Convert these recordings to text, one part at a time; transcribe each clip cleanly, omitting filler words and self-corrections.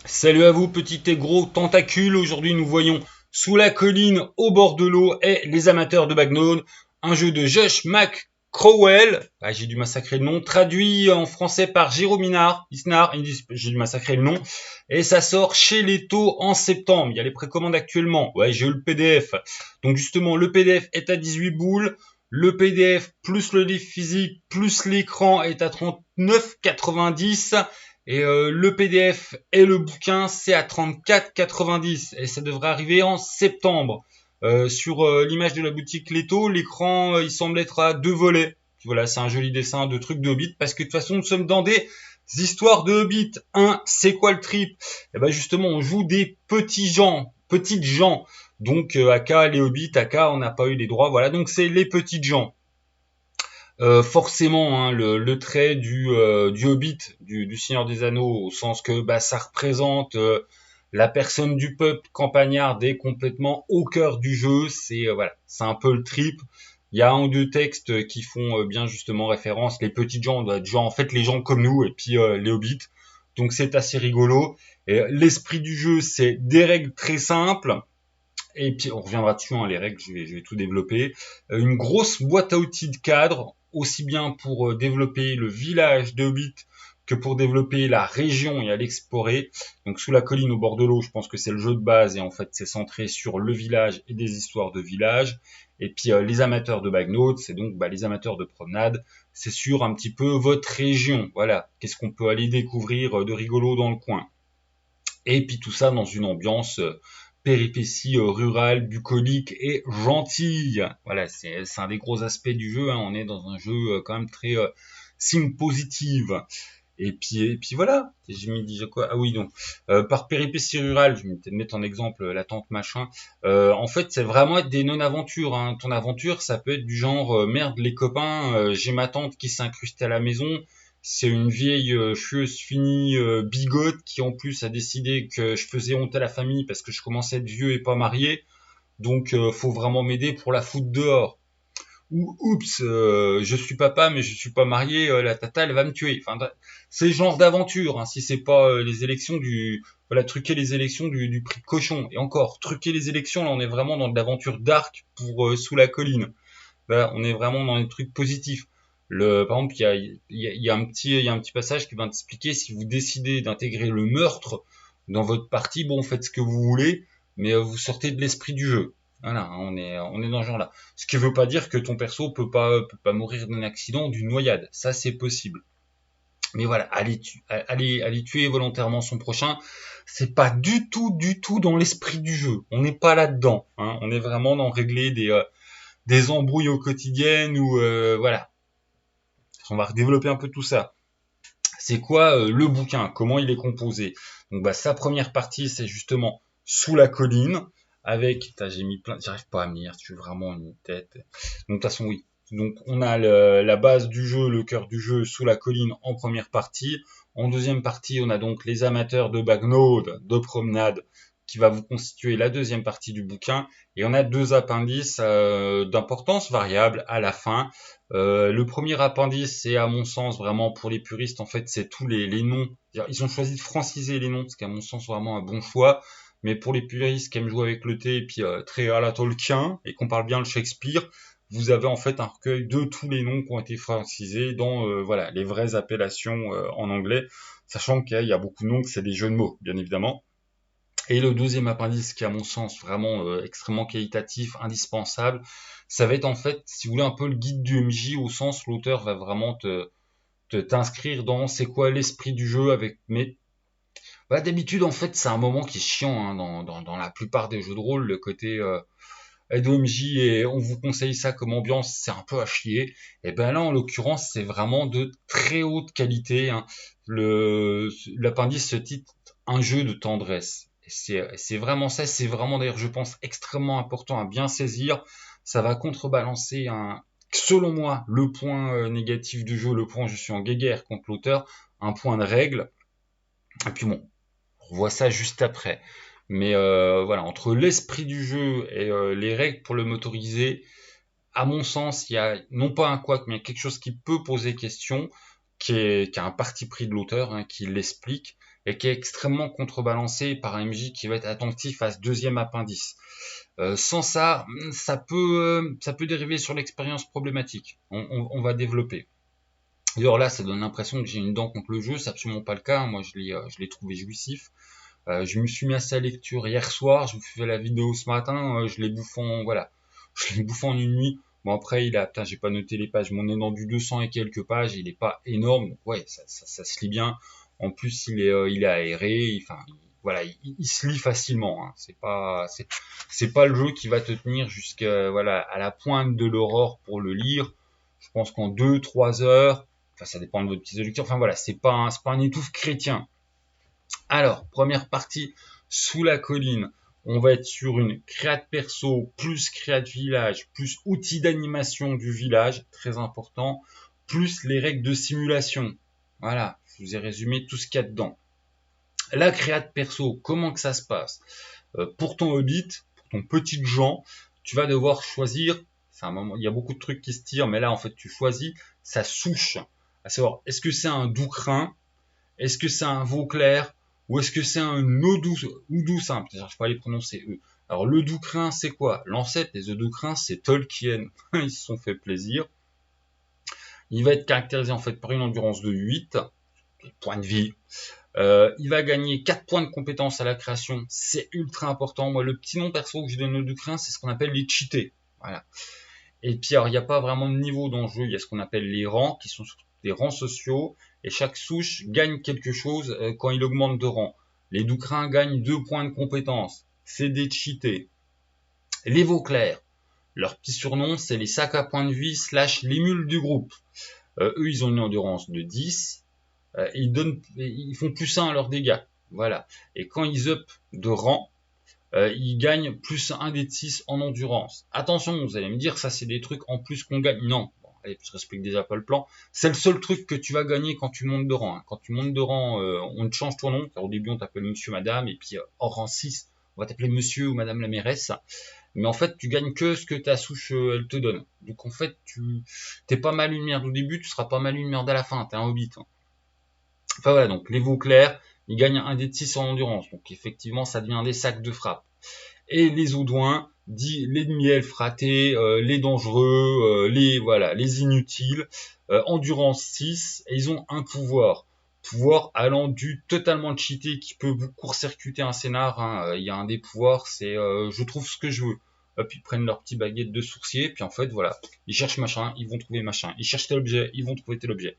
Salut à vous, petit et gros tentacules. Aujourd'hui, nous voyons Sous la colline, au bord de l'eau et les amateurs de Bagnode, un jeu de Josh McCrowell. Ah, j'ai dû massacrer le nom. Traduit en français par Jérôme Isnar. J'ai dû massacrer le nom. Et ça sort chez Leto en septembre. Il y a les précommandes actuellement. Ouais, j'ai eu le PDF. Donc justement, le PDF est à 18 boules. Le PDF plus le livre physique plus l'écran est à 39,90. Et le PDF et le bouquin, c'est à 34,90 et ça devrait arriver en septembre. Sur l'image de la boutique Leto, l'écran, il semble être à 2 volets. Voilà, c'est un joli dessin de trucs de Hobbit parce que de toute façon, nous sommes dans des histoires de Hobbit. C'est quoi le trip? Eh ben justement, on joue des petits gens, petites gens. Donc Aka, les Hobbits, Aka, on n'a pas eu les droits. Voilà, donc c'est les petites gens. Forcément, hein, le trait du Hobbit, du Seigneur des Anneaux, au sens que bah, ça représente la personne du peuple campagnard est complètement au cœur du jeu. C'est voilà, c'est un peu le trip. Il y a un ou deux textes qui font bien justement référence. Les petits gens, on doit être genre en fait les gens comme nous et puis les hobbits. Donc c'est assez rigolo. Et l'esprit du jeu, c'est des règles très simples. Et puis on reviendra dessus, hein, les règles, je vais tout développer. Une grosse boîte à outils de cadre, aussi bien pour développer le village de Hobbit que pour développer la région et à l'explorer. Donc sous la colline au bord de l'eau, je pense que c'est le jeu de base et en fait c'est centré sur le village et des histoires de village. Et puis les amateurs de bagnode, c'est donc bah, les amateurs de promenade, c'est sur un petit peu votre région. Voilà, qu'est-ce qu'on peut aller découvrir de rigolo dans le coin. Et puis tout ça dans une ambiance péripétie rurale, bucolique et gentille. Voilà, c'est un des gros aspects du jeu. Hein. On est dans un jeu quand même très signe positive. Et puis voilà, j'ai mis déjà quoi? Ah oui, donc par péripétie rurale, je vais peut-être mettre en exemple la tante machin. En fait, c'est vraiment être des non-aventures. Hein. Ton aventure, ça peut être du genre merde les copains, j'ai ma tante qui s'est incrustée à la maison. C'est une vieille chieuse finie bigote qui en plus a décidé que je faisais honte à la famille parce que je commençais à être vieux et pas marié. Donc faut vraiment m'aider pour la foutre dehors ou oups, je suis papa mais je suis pas marié, la tata elle va me tuer. Enfin, c'est le genre d'aventure. Hein, si c'est pas les élections du, voilà, truquer les élections du prix de cochon. Et encore, truquer les élections, là on est vraiment dans de l'aventure dark pour sous la colline. Là, on est vraiment dans des trucs positifs. Par exemple, il y a un petit passage qui va t'expliquer si vous décidez d'intégrer le meurtre dans votre partie, bon, faites ce que vous voulez, mais vous sortez de l'esprit du jeu. Voilà, hein, on est dans ce genre-là. Ce qui veut pas dire que ton perso peut pas mourir d'un accident ou d'une noyade. Ça, c'est possible. Mais voilà, aller tuer volontairement son prochain, c'est pas du tout dans l'esprit du jeu. On n'est pas là-dedans. Hein. On est vraiment dans régler des embrouilles au quotidien ou voilà. On va redévelopper un peu tout ça. C'est quoi le bouquin? Comment il est composé? Donc bah sa première partie c'est justement sous la colline avec, j'ai mis plein, j'arrive pas à me lire, tu veux vraiment une tête. Donc de toute façon oui. Donc on a la base du jeu, le cœur du jeu sous la colline en première partie. En deuxième partie, on a donc les amateurs de bagnode, de promenade, qui va vous constituer la deuxième partie du bouquin. Et on a deux appendices d'importance variable à la fin. Le premier appendice, c'est à mon sens vraiment pour les puristes, en fait, c'est tous les noms. Ils ont choisi de franciser les noms, ce qui est à mon sens vraiment un bon choix. Mais pour les puristes qui aiment jouer avec le thé et puis très à la Tolkien et qu'on parle bien le Shakespeare, vous avez en fait un recueil de tous les noms qui ont été francisés dans voilà les vraies appellations en anglais, sachant qu'il y a beaucoup de noms que c'est des jeux de mots, bien évidemment. Et le deuxième appendice, qui est à mon sens vraiment extrêmement qualitatif, indispensable, ça va être en fait, si vous voulez, un peu le guide du MJ, au sens l'auteur va vraiment t'inscrire dans c'est quoi l'esprit du jeu avec mais bah, d'habitude en fait c'est un moment qui est chiant hein, dans la plupart des jeux de rôle, le côté aide au MJ et on vous conseille ça comme ambiance, c'est un peu à chier. Et ben là en l'occurrence c'est vraiment de très haute qualité. Hein. L'appendice se titre un jeu de tendresse. C'est vraiment ça, c'est vraiment d'ailleurs je pense extrêmement important à bien saisir. Ça va contrebalancer selon moi, le point négatif du jeu, le point où je suis en guéguerre contre l'auteur, un point de règle. Et puis bon, on voit ça juste après. Mais voilà, entre l'esprit du jeu et les règles pour le motoriser, à mon sens, il y a non pas un couac, mais quelque chose qui peut poser question, qui a un parti pris de l'auteur, hein, qui l'explique. et qui est extrêmement contrebalancé par un MJ qui va être attentif à ce deuxième appendice. Sans ça, ça peut dériver sur l'expérience problématique. On va développer. D'ailleurs là, ça donne l'impression que j'ai une dent contre le jeu, c'est absolument pas le cas. Moi, je l'ai trouvé jouissif. Je me suis mis à sa lecture hier soir, je vous fais la vidéo ce matin, je l'ai bouffant, voilà, je l'ai bouffant en une nuit. Bon après, putain, j'ai pas noté les pages, mais on est dans du 200 et quelques pages, il est pas énorme, donc ouais, ça se lit bien. En plus, il est aéré, enfin, voilà, il se lit facilement. Hein. C'est pas le jeu qui va te tenir jusqu'à, voilà, à la pointe de l'aurore pour le lire. Je pense qu'en 2-3 heures, enfin, ça dépend de votre pièce de lecture. Enfin voilà, c'est pas un étouffe chrétien. Alors, première partie, sous la colline, on va être sur une créa de perso, plus créa de village, plus outils d'animation du village, très important, plus les règles de simulation. Voilà, je vous ai résumé tout ce qu'il y a dedans. La créa de perso, comment que ça se passe? Pour ton hobbit, pour ton petit Jean, tu vas devoir choisir, c'est un moment, il y a beaucoup de trucs qui se tirent, mais là en fait tu choisis sa souche, à savoir, est-ce que c'est un doucrin? Est-ce que c'est un Vauclair ou est-ce que c'est un Oudou simple? Je pas à les prononcer eux. Alors le Doucrin, c'est quoi? L'ancêtre des Doucrins, c'est Tolkien. Ils se sont fait plaisir. Il va être caractérisé en fait par une endurance de 8 points de vie. Il va gagner 4 points de compétence à la création. C'est ultra important. Moi, le petit nom perso que je donne au Doucrin, c'est ce qu'on appelle les cheatés. Voilà. Et puis, alors, il n'y a pas vraiment de niveau dans le jeu. Il y a ce qu'on appelle les rangs, qui sont des rangs sociaux. Et chaque souche gagne quelque chose quand il augmente de rang. Les Doucrins gagnent 2 points de compétence. C'est des cheatés. Les Vauclairs, leur petit surnom, c'est les sacs à points de vie / les mules du groupe. Eux, ils ont une endurance de 10. Ils font plus 1 à leurs dégâts. Voilà. Et quand ils up de rang, il gagne plus 1 des 6 en endurance. Attention, vous allez me dire, ça c'est des trucs en plus qu'on gagne. Non, bon, allez, je respecte déjà pas le plan. C'est le seul truc que tu vas gagner quand tu montes de rang. Hein. Quand tu montes de rang, on te change ton nom. Car au début, on t'appelle monsieur, madame, et puis hors rang 6, on va t'appeler monsieur ou madame la mairesse. Mais en fait, tu gagnes que ce que ta souche, elle te donne. Donc en fait, t'es pas mal une merde au début, tu seras pas mal une merde à la fin. T'es un hobbit. Hein. Enfin voilà, donc les Vauclairs, ils gagnent un des 6 en endurance. Donc effectivement, ça devient des sacs de frappe. Et les Audouins, dit les demi-elfes ratés, les dangereux, les inutiles, endurance 6, et ils ont un pouvoir allant du totalement cheaté qui peut vous court-circuiter un scénar. Hein. Il y a un des pouvoirs, c'est je trouve ce que je veux. Hop, ils prennent leur petit baguette de sourcier, puis en fait voilà, ils cherchent machin, ils vont trouver machin. Ils cherchent tel objet, ils vont trouver tel objet.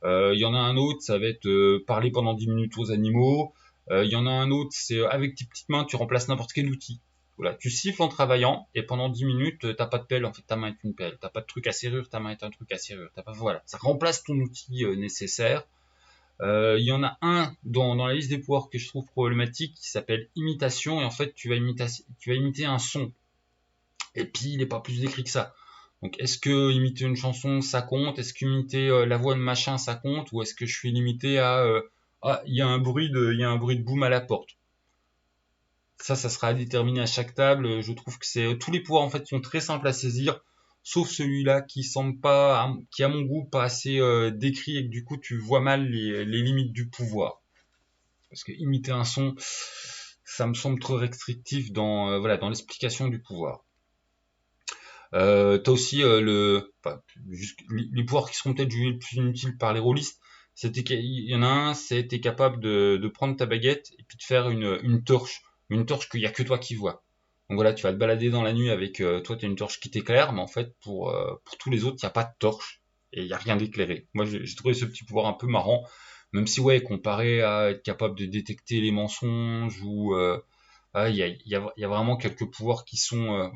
Il y en a un autre, ça va être parler pendant 10 minutes aux animaux. Il y en a un autre, c'est avec tes petites mains, tu remplaces n'importe quel outil. Voilà, tu siffles en travaillant et pendant 10 minutes, t'as pas de pelle, en fait ta main est une pelle. T'as pas de truc à serrure, ta main est un truc à serrure. T'as pas, voilà, ça remplace ton outil nécessaire. Il y en a un dans la liste des pouvoirs que je trouve problématique qui s'appelle imitation et en fait tu vas imiter un son. Et puis il n'est pas plus décrit que ça. Donc est-ce que imiter une chanson ça compte? Est-ce qu'imiter la voix de machin ça compte? Ou est-ce que je suis limité à il y a un bruit de boom à la porte? Ça sera à déterminer à chaque table. Je trouve que tous les pouvoirs en fait sont très simples à saisir, sauf celui-là qui semble pas, qui à mon goût pas assez décrit et que du coup tu vois mal les limites du pouvoir. Parce que imiter un son, ça me semble trop restrictif dans l'explication du pouvoir. T'as aussi les pouvoirs qui seront peut-être jugés le plus inutiles par les rôlistes. Il y en a un, c'est t'es capable de prendre ta baguette et puis de faire une torche qu'il y a que toi qui vois. Donc voilà, tu vas te balader dans la nuit avec toi, t'as une torche qui t'éclaire, mais en fait pour tous les autres, il n'y a pas de torche et il n'y a rien d'éclairé. Moi, j'ai trouvé ce petit pouvoir un peu marrant, même si ouais, comparé à être capable de détecter les mensonges ou il y a vraiment quelques pouvoirs qui sont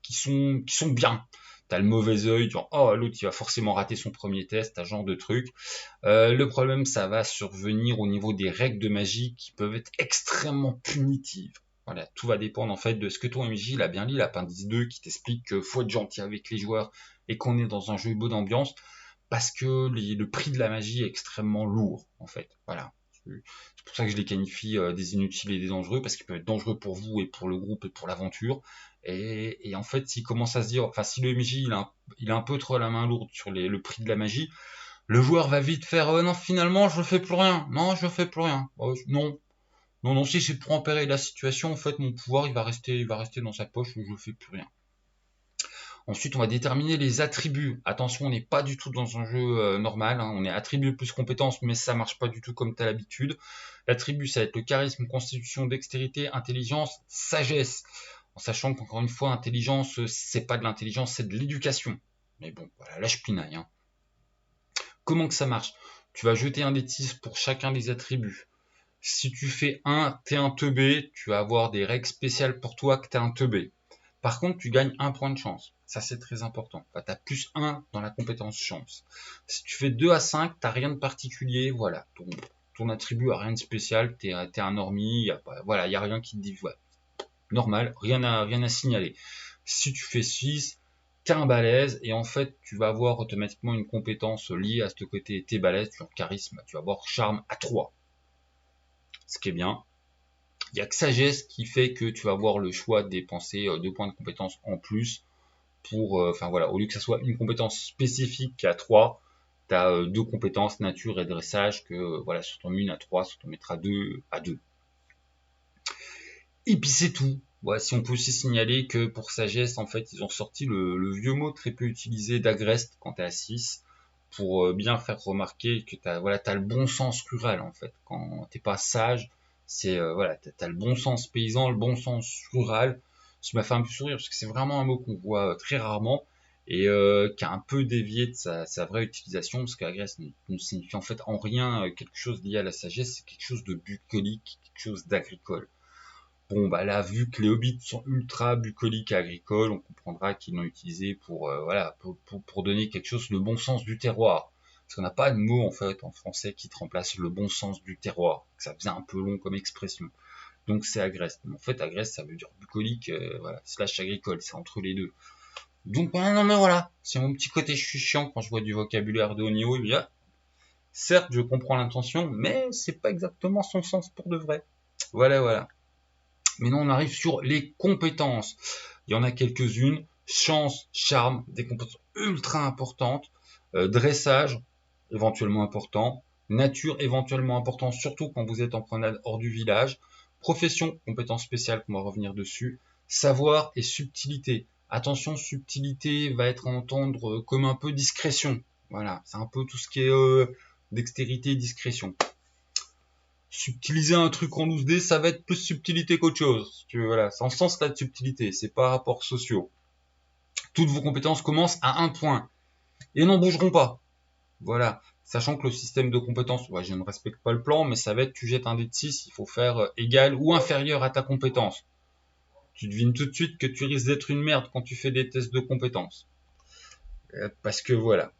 qui sont bien. T'as le mauvais œil, genre oh l'autre il va forcément rater son premier test, t'as ce genre de truc. Le problème ça va survenir au niveau des règles de magie qui peuvent être extrêmement punitives. Voilà, tout va dépendre en fait de ce que toi MJ il a bien lu l'appendice 2 qui t'explique qu'il faut être gentil avec les joueurs et qu'on est dans un jeu beau d'ambiance parce que le prix de la magie est extrêmement lourd en fait. Voilà. C'est pour ça que je les qualifie des inutiles et des dangereux, parce qu'ils peuvent être dangereux pour vous et pour le groupe et pour l'aventure. Et en fait, s'il commence à se dire, enfin, si le MJ il a un peu trop la main lourde sur le prix de la magie, Le joueur va vite faire non, finalement je fais plus rien. Non, je fais plus rien. Non. Non, non, si c'est pour empirer la situation, en fait, mon pouvoir, il va rester dans sa poche, je fais plus rien. Ensuite, on va déterminer les attributs. Attention, on n'est pas du tout dans un jeu normal, hein. On est attribut plus compétence, mais ça marche pas du tout comme tu as l'habitude. L'attribut, ça va être le charisme, constitution, dextérité, intelligence, sagesse. En sachant qu'encore une fois, intelligence, c'est pas de l'intelligence, c'est de l'éducation. Mais bon, voilà, là je pinaille, hein. Comment que ça marche? Tu vas jeter un D6 pour chacun des attributs. Si tu fais t'es un teubé, tu vas avoir des règles spéciales pour toi que t'es un teubé. Par contre, tu gagnes un point de chance. Ça, c'est très important. Enfin, t'as plus 1 dans la compétence chance. Si tu fais 2 à 5, t'as rien de particulier. Voilà. Ton attribut a rien de spécial. T'es un normie. Voilà, y a rien qui te dit, ouais, normal. Rien à signaler. Si tu fais 6, t'es un balèze. Et en fait, tu vas avoir automatiquement une compétence liée à ce côté. T'es balèze, tu as charisme. Tu vas avoir charme à 3. Ce qui est bien. Il y a que sagesse qui fait que tu vas avoir le choix de dépenser 2 points de compétence en plus pour, enfin voilà, au lieu que ça soit une compétence spécifique à 3, tu as 2 compétences nature et dressage que voilà, sur ton 1 à 3, sur ton mettre à 2 à 2. Et puis c'est tout. Ouais, si on peut aussi signaler que pour sagesse, en fait, ils ont sorti le vieux mot très peu utilisé d'agreste quand t'es à 6 pour bien faire remarquer que t'as le bon sens rural en fait. Quand t'es pas sage, c'est voilà, t'as le bon sens paysan, le bon sens rural. Ça m'a fait un peu sourire parce que c'est vraiment un mot qu'on voit très rarement et qui a un peu dévié de sa vraie utilisation parce qu'agreste ne signifie en fait en rien quelque chose lié à la sagesse, c'est quelque chose de bucolique, quelque chose d'agricole. Bon, bah là, vu que les hobbits sont ultra bucoliques et agricoles, on comprendra qu'ils l'ont utilisé pour, voilà, pour donner quelque chose, le bon sens du terroir. Parce qu'on n'a pas de mot, en fait, en français qui te remplace le bon sens du terroir. Ça faisait un peu long comme expression. Donc c'est agreste. Mais en fait, agreste, ça veut dire bucolique, voilà, slash agricole, c'est entre les deux. Donc, non, mais voilà, c'est mon petit côté chiant quand je vois du vocabulaire de haut niveau. Certes, je comprends l'intention, mais c'est pas exactement son sens pour de vrai. Voilà, voilà. Maintenant, on arrive sur les compétences. Il y en a quelques-unes. Chance, charme, des compétences ultra importantes. Dressage, éventuellement important. Nature, éventuellement important, surtout quand vous êtes en promenade hors du village. Profession, compétence spéciale, qu'on va revenir dessus. Savoir et subtilité. Attention, subtilité va être à entendre comme un peu discrétion. Voilà, c'est un peu tout ce qui est dextérité et discrétion. Subtiliser un truc en loose dé, ça va être plus subtilité qu'autre chose. Voilà, c'est en ce sens là de subtilité, c'est pas rapports sociaux. Toutes vos compétences commencent à un point et n'en bougeront pas. Voilà, sachant que le système de compétences, ouais, je ne respecte pas le plan, mais ça va être tu jettes un dé de 6, il faut faire égal ou inférieur à ta compétence. Tu devines tout de suite que tu risques d'être une merde quand tu fais des tests de compétences. Parce que voilà.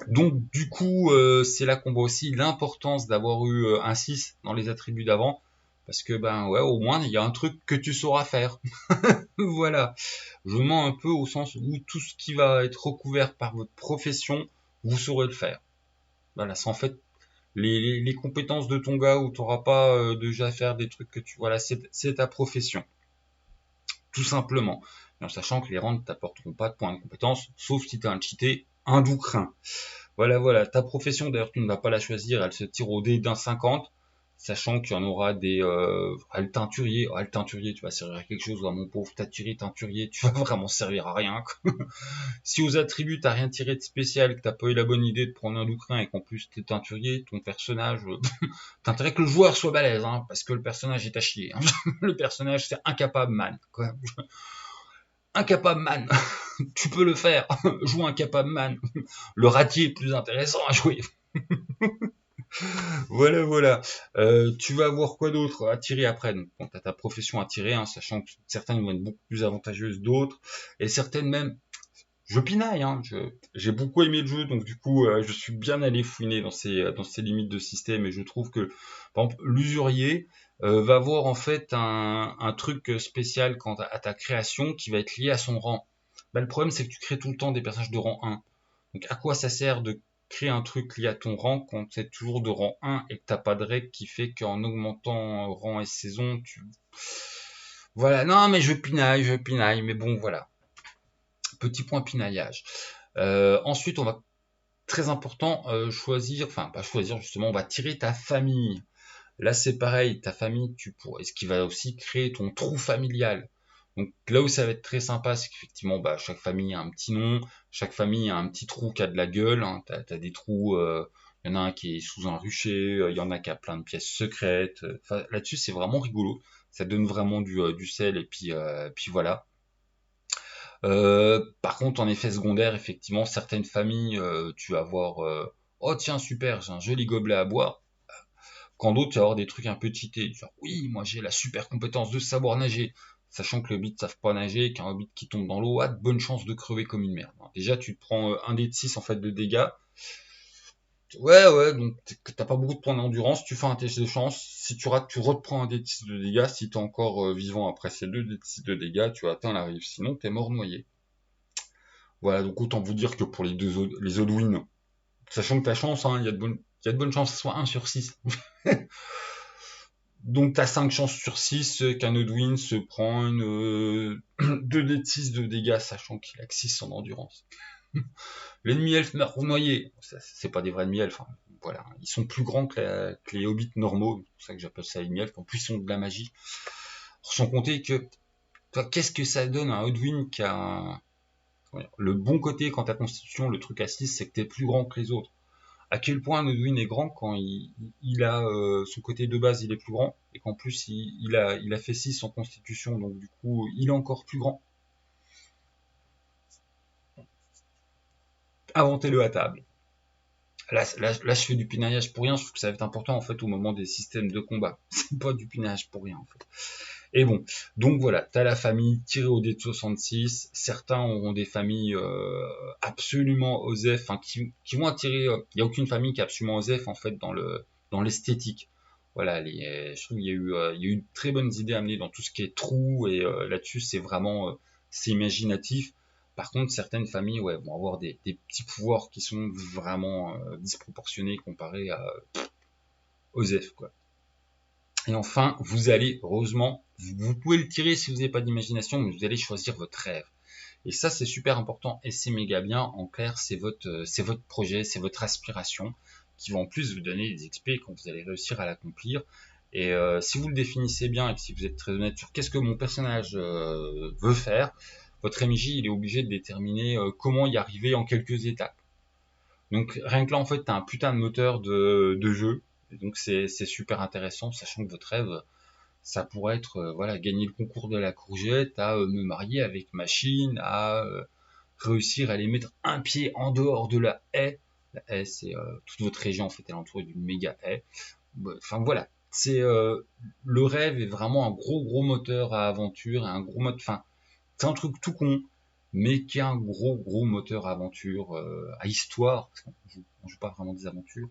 Donc du coup, c'est là qu'on voit aussi l'importance d'avoir eu un 6 dans les attributs d'avant. Parce que ben ouais, au moins il y a un truc que tu sauras faire. Voilà. Je mens un peu au sens où tout ce qui va être recouvert par votre profession, vous saurez le faire. Voilà, c'est en fait les compétences de ton gars où tu n'auras pas déjà à faire des trucs que tu... Voilà, c'est ta profession. Tout simplement. Et en sachant que les rangs ne t'apporteront pas de points de compétence, sauf si tu es un cheaté, un doux crin. Voilà, voilà. Ta profession, d'ailleurs, tu ne vas pas la choisir, elle se tire au dé d'un 50, sachant qu'il y en aura des teinturier. Le teinturier, tu vas servir à quelque chose, là, mon pauvre teinturier, tu vas vraiment servir à rien. Si aux attributs, t'as rien tiré de spécial, que t'as pas eu la bonne idée de prendre un loucrin et qu'en plus t'es teinturier, ton personnage, t'as intérêt que le joueur soit balèze, hein, parce que le personnage est à chier. Hein. Le personnage, c'est incapable man. Quoi. Incapable man. Tu peux le faire. Joue incapable man. Le ratier est plus intéressant à jouer. Voilà, voilà. Tu vas avoir quoi d'autre à tirer après? Donc, bon, t'as ta profession à tirer, hein, sachant que certaines vont être beaucoup plus avantageuses d'autres, et certaines même. Je pinaille, hein. J'ai beaucoup aimé le jeu, donc du coup, je suis bien allé fouiner dans ses limites de système, et je trouve que, par exemple, l'usurier va avoir en fait un truc spécial quant à ta création qui va être lié à son rang. Bah, le problème, c'est que tu crées tout le temps des personnages de rang 1. Donc à quoi ça sert de créer un truc lié à ton rang quand c'est toujours de rang 1 et que t'as pas de règle qui fait qu'en augmentant rang et saison, tu... Voilà, non mais je pinaille, mais bon voilà. Petit point pinaillage. Ensuite, on va Très important, choisir, enfin pas choisir justement, on va tirer ta famille. Là, c'est pareil, ta famille, tu pourrais, ce qui va aussi créer ton trou familial. Donc là où ça va être très sympa, c'est qu'effectivement, bah, chaque famille a un petit nom, chaque famille a un petit trou qui a de la gueule. Hein. T'as des trous, il y en a un qui est sous un rucher, il y en a qui a plein de pièces secrètes. Enfin, là-dessus, c'est vraiment rigolo. Ça donne vraiment du sel et puis voilà. Par contre, en effet secondaire, effectivement, certaines familles, tu vas voir, oh tiens, super, j'ai un joli gobelet à boire. Quand d'autres, tu vas avoir des trucs un peu cheatés. Genre, oui, moi j'ai la super compétence de savoir nager. Sachant que les hobbits ne savent pas nager, qu'un hobbit qui tombe dans l'eau a de bonnes chances de crever comme une merde. Déjà, tu te prends un dé de 6 en fait de dégâts. Ouais, ouais, donc t'as pas beaucoup de points d'endurance, tu fais un test de chance. Si tu rates, tu reprends un dé de 6 de dégâts. Si t'es encore vivant après ces deux dés de 6 de dégâts, tu atteins la rive. Sinon, t'es mort noyé. Voilà, donc autant vous dire que pour les Odwin, sachant que ta chance, hein, il y a de bonnes chances que ce soit 1 sur 6. Donc t'as 5 chances sur 6 qu'un Odwin se prend une 2 d 6 de dégâts, sachant qu'il a que 6 en endurance. L'ennemi elfe meurt noyé. C'est pas des vrais ennemis elfes. Hein. Voilà, ils sont plus grands que les hobbits normaux, c'est pour ça que j'appelle ça ennemis elfes. En plus, ils ont de la magie. Sans compter que, toi, qu'est-ce que ça donne à un Odwin qui a le bon côté quand ta constitution, le truc à 6, c'est que t'es plus grand que les autres. À quel point Nodwin est grand quand il a son côté de base, il est plus grand, et qu'en plus il a fait 6 en constitution, donc du coup il est encore plus grand. Inventez-le à table. Là, je fais du pinaillage pour rien, je trouve que ça va être important en fait au moment des systèmes de combat. C'est pas du pinaillage pour rien en fait. Et bon, donc voilà, t'as la famille tirée au dé de 66. Certains auront des familles absolument OSEF, enfin, qui vont attirer. Il n'y a aucune famille qui est absolument OSEF en fait dans l'esthétique. Voilà, je trouve qu'il y a eu de très bonnes idées amenées dans tout ce qui est trous et là-dessus c'est vraiment c'est imaginatif. Par contre, certaines familles ouais, vont avoir des petits pouvoirs qui sont vraiment disproportionnés comparés à OSEF quoi. Et enfin, vous allez, heureusement, vous pouvez le tirer si vous n'avez pas d'imagination, mais vous allez choisir votre rêve. Et ça, c'est super important et c'est méga bien. En clair, c'est votre projet, c'est votre aspiration qui va en plus vous donner des XP quand vous allez réussir à l'accomplir. Et si vous le définissez bien et que si vous êtes très honnête sur qu'est-ce que mon personnage veut faire, votre MJ, il est obligé de déterminer comment y arriver en quelques étapes. Donc rien que là, en fait, tu as un putain de moteur de jeu. Et donc c'est super intéressant, sachant que votre rêve, ça pourrait être voilà gagner le concours de la courgette, à me marier avec machine, à réussir à aller mettre un pied en dehors de la haie. La haie, c'est toute votre région en fait, elle est entourée d'une méga haie. Enfin voilà, c'est le rêve est vraiment un gros moteur à aventure, un gros mode. Enfin, c'est un truc tout con, mais qui a un gros moteur à aventure, à histoire. Parce qu'on joue pas vraiment des aventures.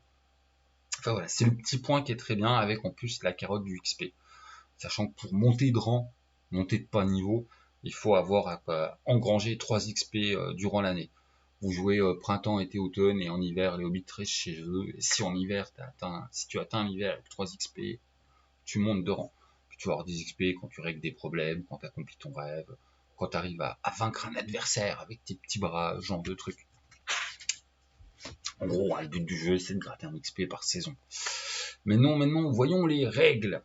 Enfin voilà, c'est le petit point qui est très bien avec en plus la carotte du XP. Sachant que pour monter de rang, monter de pas de niveau, il faut avoir engrangé 3 XP durant l'année. Vous jouez printemps, été, automne et en hiver, les hobbits restent chez eux. Et si en hiver, si tu atteins l'hiver avec 3 XP, tu montes de rang. Puis tu vas avoir des XP quand tu règles des problèmes, quand tu accomplis ton rêve, quand tu arrives à vaincre un adversaire avec tes petits bras, genre de trucs. En gros, le but du jeu, c'est de gratter un XP par saison. Mais non, maintenant, voyons les règles.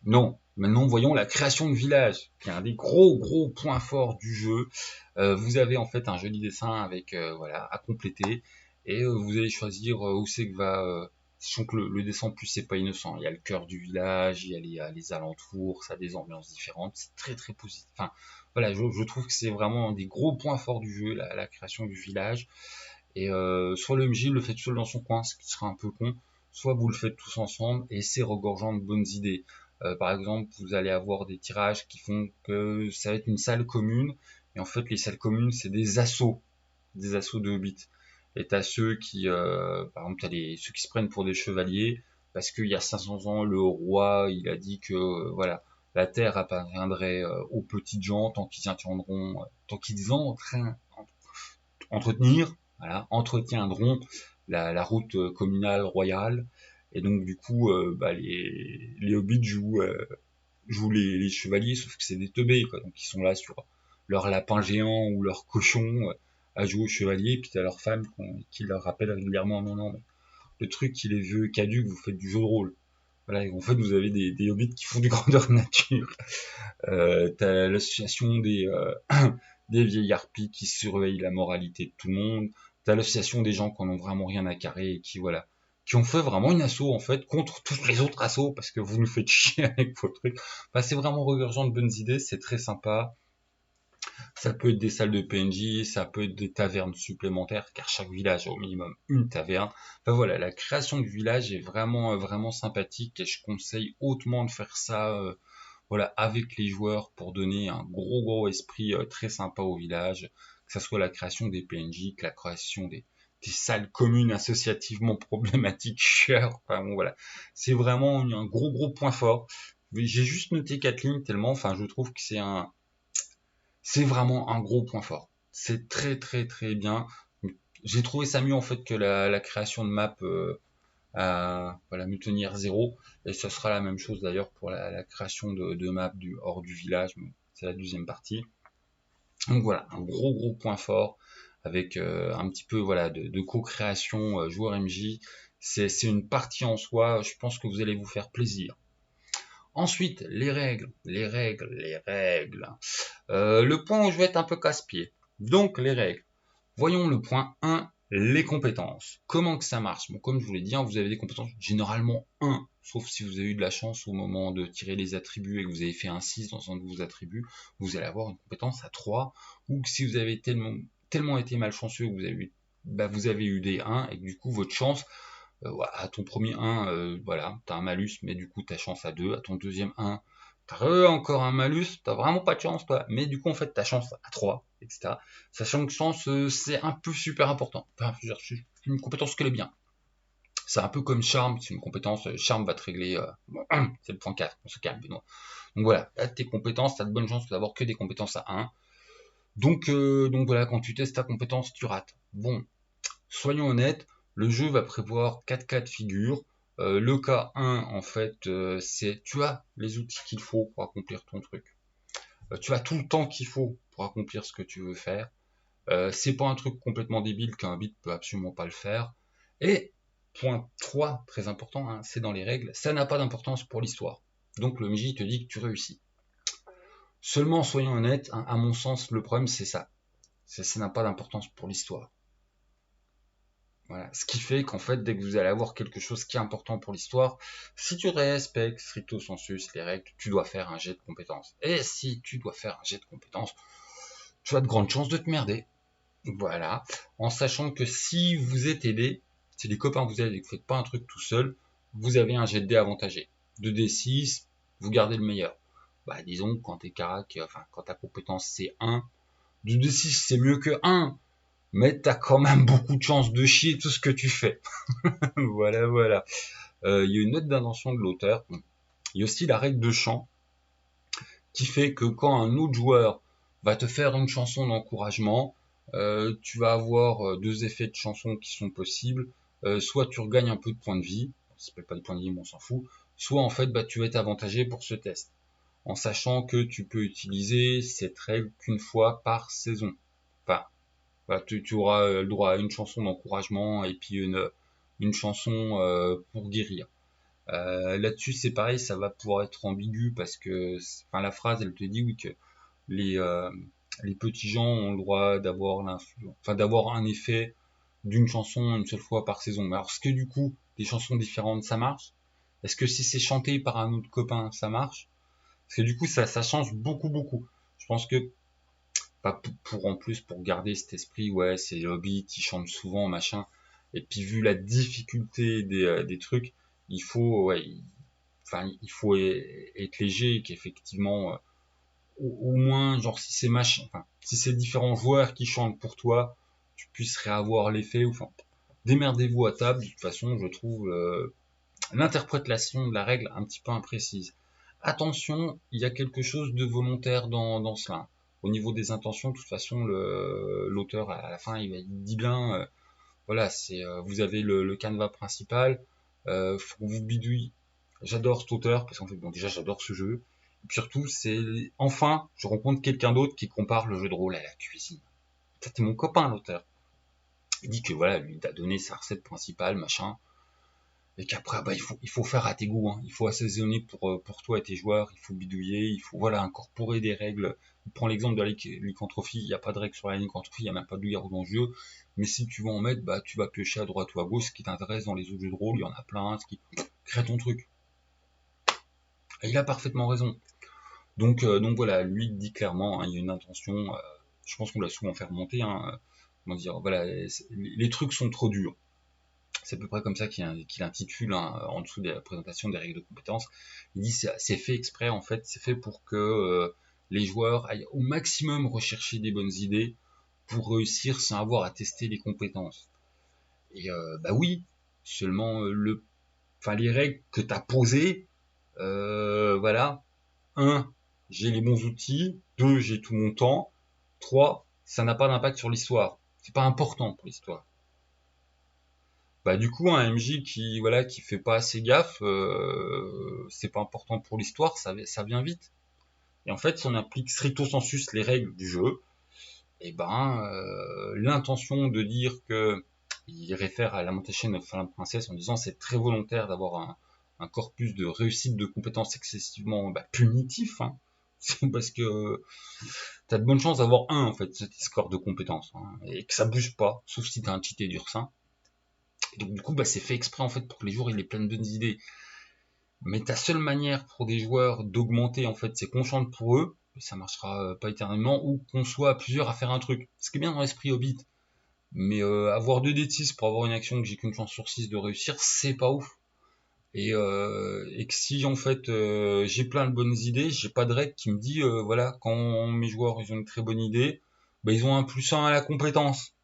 Non, maintenant voyons la création de village, qui est un des gros points forts du jeu. Vous avez en fait un joli dessin avec voilà à compléter et vous allez choisir où c'est que va. Sachant que le dessin en plus c'est pas innocent. Il y a le cœur du village, il y a les alentours, ça a des ambiances différentes. C'est très positif. Enfin voilà, je trouve que c'est vraiment un des gros points forts du jeu, la création du village. Et soit le MJ le fait tout seul dans son coin, ce qui sera un peu con, soit vous le faites tous ensemble et c'est regorgeant de bonnes idées. Par exemple, vous allez avoir des tirages qui font que ça va être une salle commune, et en fait les salles communes c'est des assauts de hobbits. Et t'as ceux qui, par exemple, ceux qui se prennent pour des chevaliers, parce qu'il y a 500 ans, le roi, il a dit que, voilà, la terre appartiendrait aux petites gens tant qu'ils tiendront, tant qu'ils entretenir, voilà, entretiendront la route communale royale. Et donc du coup, bah, les hobbits jouent les chevaliers, sauf que c'est des teubés, quoi. Donc ils sont là sur leur lapin géant ou leur cochon, à jouer au chevalier, puis t'as leur femme qui leur rappelle régulièrement, non, non, mais le truc, il est vieux, caduc, vous faites du jeu de rôle. Voilà, et en fait, vous avez des hobbits qui font du grandeur nature. T'as l'association des vieilles harpies qui surveillent la moralité de tout le monde. T'as l'association des gens qui en ont vraiment rien à carrer et qui, voilà, qui ont fait vraiment une asso, en fait, contre tous les autres assos, parce que vous nous faites chier avec vos trucs. Enfin, c'est vraiment regurgent de bonnes idées, c'est très sympa. Ça peut être des salles de PNJ, ça peut être des tavernes supplémentaires, car chaque village a au minimum une taverne. Enfin voilà, la création du village est vraiment vraiment sympathique et je conseille hautement de faire ça voilà, avec les joueurs pour donner un gros esprit très sympa au village, que ce soit la création des PNJ, que la création des salles communes associativement problématiques chères. Enfin bon voilà, c'est vraiment un gros point fort. J'ai juste noté 4 lignes tellement, enfin je trouve que c'est vraiment un gros point fort. C'est très bien. J'ai trouvé ça mieux en fait que la création de map à voilà, Mutineer 0. Et ce sera la même chose d'ailleurs pour la création de map hors du village. C'est la deuxième partie. Donc voilà, un gros point fort avec un petit peu voilà de co-création joueur MJ. C'est une partie en soi. Je pense que vous allez vous faire plaisir. Ensuite, les règles. Le point où je vais être un peu casse-pied. Donc, les règles. Voyons le point 1, les compétences. Comment que ça marche? Bon, comme je vous l'ai dit, hein, vous avez des compétences généralement 1, sauf si vous avez eu de la chance au moment de tirer les attributs et que vous avez fait un 6 dans un de vos attributs, vous allez avoir une compétence à 3, ou que si vous avez tellement été malchanceux que vous avez eu des 1 et que du coup votre chance à ton premier 1, voilà, t'as un malus, mais du coup ta chance à 2, à ton deuxième 1, t'as encore un malus, t'as vraiment pas de chance, toi, mais du coup en fait ta chance à 3, etc. Sachant que chance, c'est un peu super important. Enfin, c'est une compétence qu'elle est bien. C'est un peu comme charme, c'est une compétence, charme va te régler, c'est le point 4, on se calme, Benoît. Donc voilà, là, tes compétences, t'as de bonnes chances d'avoir que des compétences à 1. Donc voilà, quand tu testes ta compétence, tu rates. Bon, soyons honnêtes, le jeu va prévoir 4 cas de figure. Le cas 1, en fait, c'est tu as les outils qu'il faut pour accomplir ton truc. Tu as tout le temps qu'il faut pour accomplir ce que tu veux faire. C'est pas un truc complètement débile qu'un bit peut absolument pas le faire. Et point 3, très important, hein, c'est dans les règles, ça n'a pas d'importance pour l'histoire. Donc le MJ te dit que tu réussis. Seulement, soyons honnêtes, hein, à mon sens, le problème c'est ça. Ça n'a pas d'importance pour l'histoire. Voilà. Ce qui fait qu'en fait, dès que vous allez avoir quelque chose qui est important pour l'histoire, si tu respectes stricto sensus les règles, tu dois faire un jet de compétences. Et si tu dois faire un jet de compétences, tu as de grandes chances de te merder. Voilà. En sachant que si vous êtes aidé, si les copains vous aident et que vous faites pas un truc tout seul, vous avez un jet de dés avantagé. 2d6, vous gardez le meilleur. Bah, disons, quand quand ta compétence c'est 1, 2d6 c'est mieux que 1, mais t'as quand même beaucoup de chances de chier tout ce que tu fais. Voilà. Il y a une note d'intention de l'auteur. Il y a aussi la règle de chant qui fait que quand un autre joueur va te faire une chanson d'encouragement, tu vas avoir deux effets de chanson qui sont possibles. Soit tu regagnes un peu de points de vie, ça s'appelle pas de points de vie, mais on s'en fout. Soit en fait, tu vas être avantagé pour ce test, en sachant que tu peux utiliser cette règle qu'une fois par saison. Enfin, voilà, tu auras le droit à une chanson d'encouragement et puis une chanson pour guérir. Là-dessus, c'est pareil, ça va pouvoir être ambigu parce que, enfin, la phrase, elle te dit oui que les euh, les petits gens ont le droit d'avoir un effet d'une chanson une seule fois par saison. Mais alors, est-ce que du coup, des chansons différentes, ça marche? Est-ce que si c'est chanté par un autre copain, ça marche? Parce que du coup, ça change beaucoup. Je pense que pas en plus pour garder cet esprit, ouais, c'est les Hobbits, ils chantent souvent, machin. Et puis vu la difficulté des trucs, il faut, ouais, il faut être léger et qu'effectivement, au moins, genre si c'est machin, enfin, si c'est différents joueurs qui chantent pour toi, tu puisses réavoir l'effet. Enfin, démerdez-vous à table. De toute façon, je trouve l'interprétation de la règle un petit peu imprécise. Attention, il y a quelque chose de volontaire dans cela. Au niveau des intentions, de toute façon, l'auteur à la fin, il dit bien, voilà, c'est vous avez le canevas principal, faut que vous bidouille. J'adore cet auteur parce qu'en fait, bon, déjà, j'adore ce jeu. Et puis surtout, c'est enfin, je rencontre quelqu'un d'autre qui compare le jeu de rôle à la cuisine. C'était mon copain, l'auteur. Il dit que voilà, lui, il t'a donné sa recette principale, machin, et qu'après, bah, il faut faire à tes goûts, hein. Il faut assaisonner pour toi et tes joueurs, il faut bidouiller, il faut, voilà, incorporer des règles. Il prend l'exemple de la lycanthropie, il n'y a pas de règles sur la lycanthropie, il n'y a même pas de loup-garou dans le jeu, mais si tu veux en mettre, bah, tu vas piocher à droite ou à gauche, ce qui t'intéresse dans les autres jeux de rôle, il y en a plein, ce qui crée ton truc. Et il a parfaitement raison. Donc voilà, lui il dit clairement, hein, il y a une intention, je pense qu'on l'a souvent fait remonter, hein, comment dire, voilà, les trucs sont trop durs. C'est à peu près comme ça qu'il intitule, hein, en dessous de la présentation des règles de compétences. Il dit c'est fait exprès, en fait, c'est fait pour que les joueurs aillent au maximum rechercher des bonnes idées pour réussir sans avoir à tester les compétences. Et bah oui, seulement les règles que tu as posées, voilà, 1, j'ai les bons outils, 2, j'ai tout mon temps, 3, ça n'a pas d'impact sur l'histoire. C'est pas important pour l'histoire. Bah du coup un MJ qui fait pas assez gaffe, c'est pas important pour l'histoire, ça vient vite. Et en fait, si on applique stricto sensus les règles du jeu, et ben l'intention de dire que il réfère à Lamentation of Fallen Princess en disant c'est très volontaire d'avoir un corpus de réussite de compétences excessivement punitif, hein. C'est parce que t'as de bonnes chances d'avoir un en fait cet score de compétences, hein, et que ça bouge pas, sauf si t'as un cheaté d'ursin. Et donc du coup c'est fait exprès en fait pour que les joueurs aient plein de bonnes idées. Mais ta seule manière pour des joueurs d'augmenter en fait, c'est qu'on chante pour eux, et ça marchera pas éternellement, ou qu'on soit à plusieurs à faire un truc. Ce qui est bien dans l'esprit Hobbit. Mais avoir 2 d 6 pour avoir une action que j'ai qu'une chance sur 6 de réussir, c'est pas ouf. Et que si en fait j'ai plein de bonnes idées, j'ai pas de règle qui me dit voilà, quand mes joueurs ils ont une très bonne idée, ils ont un +1 à la compétence.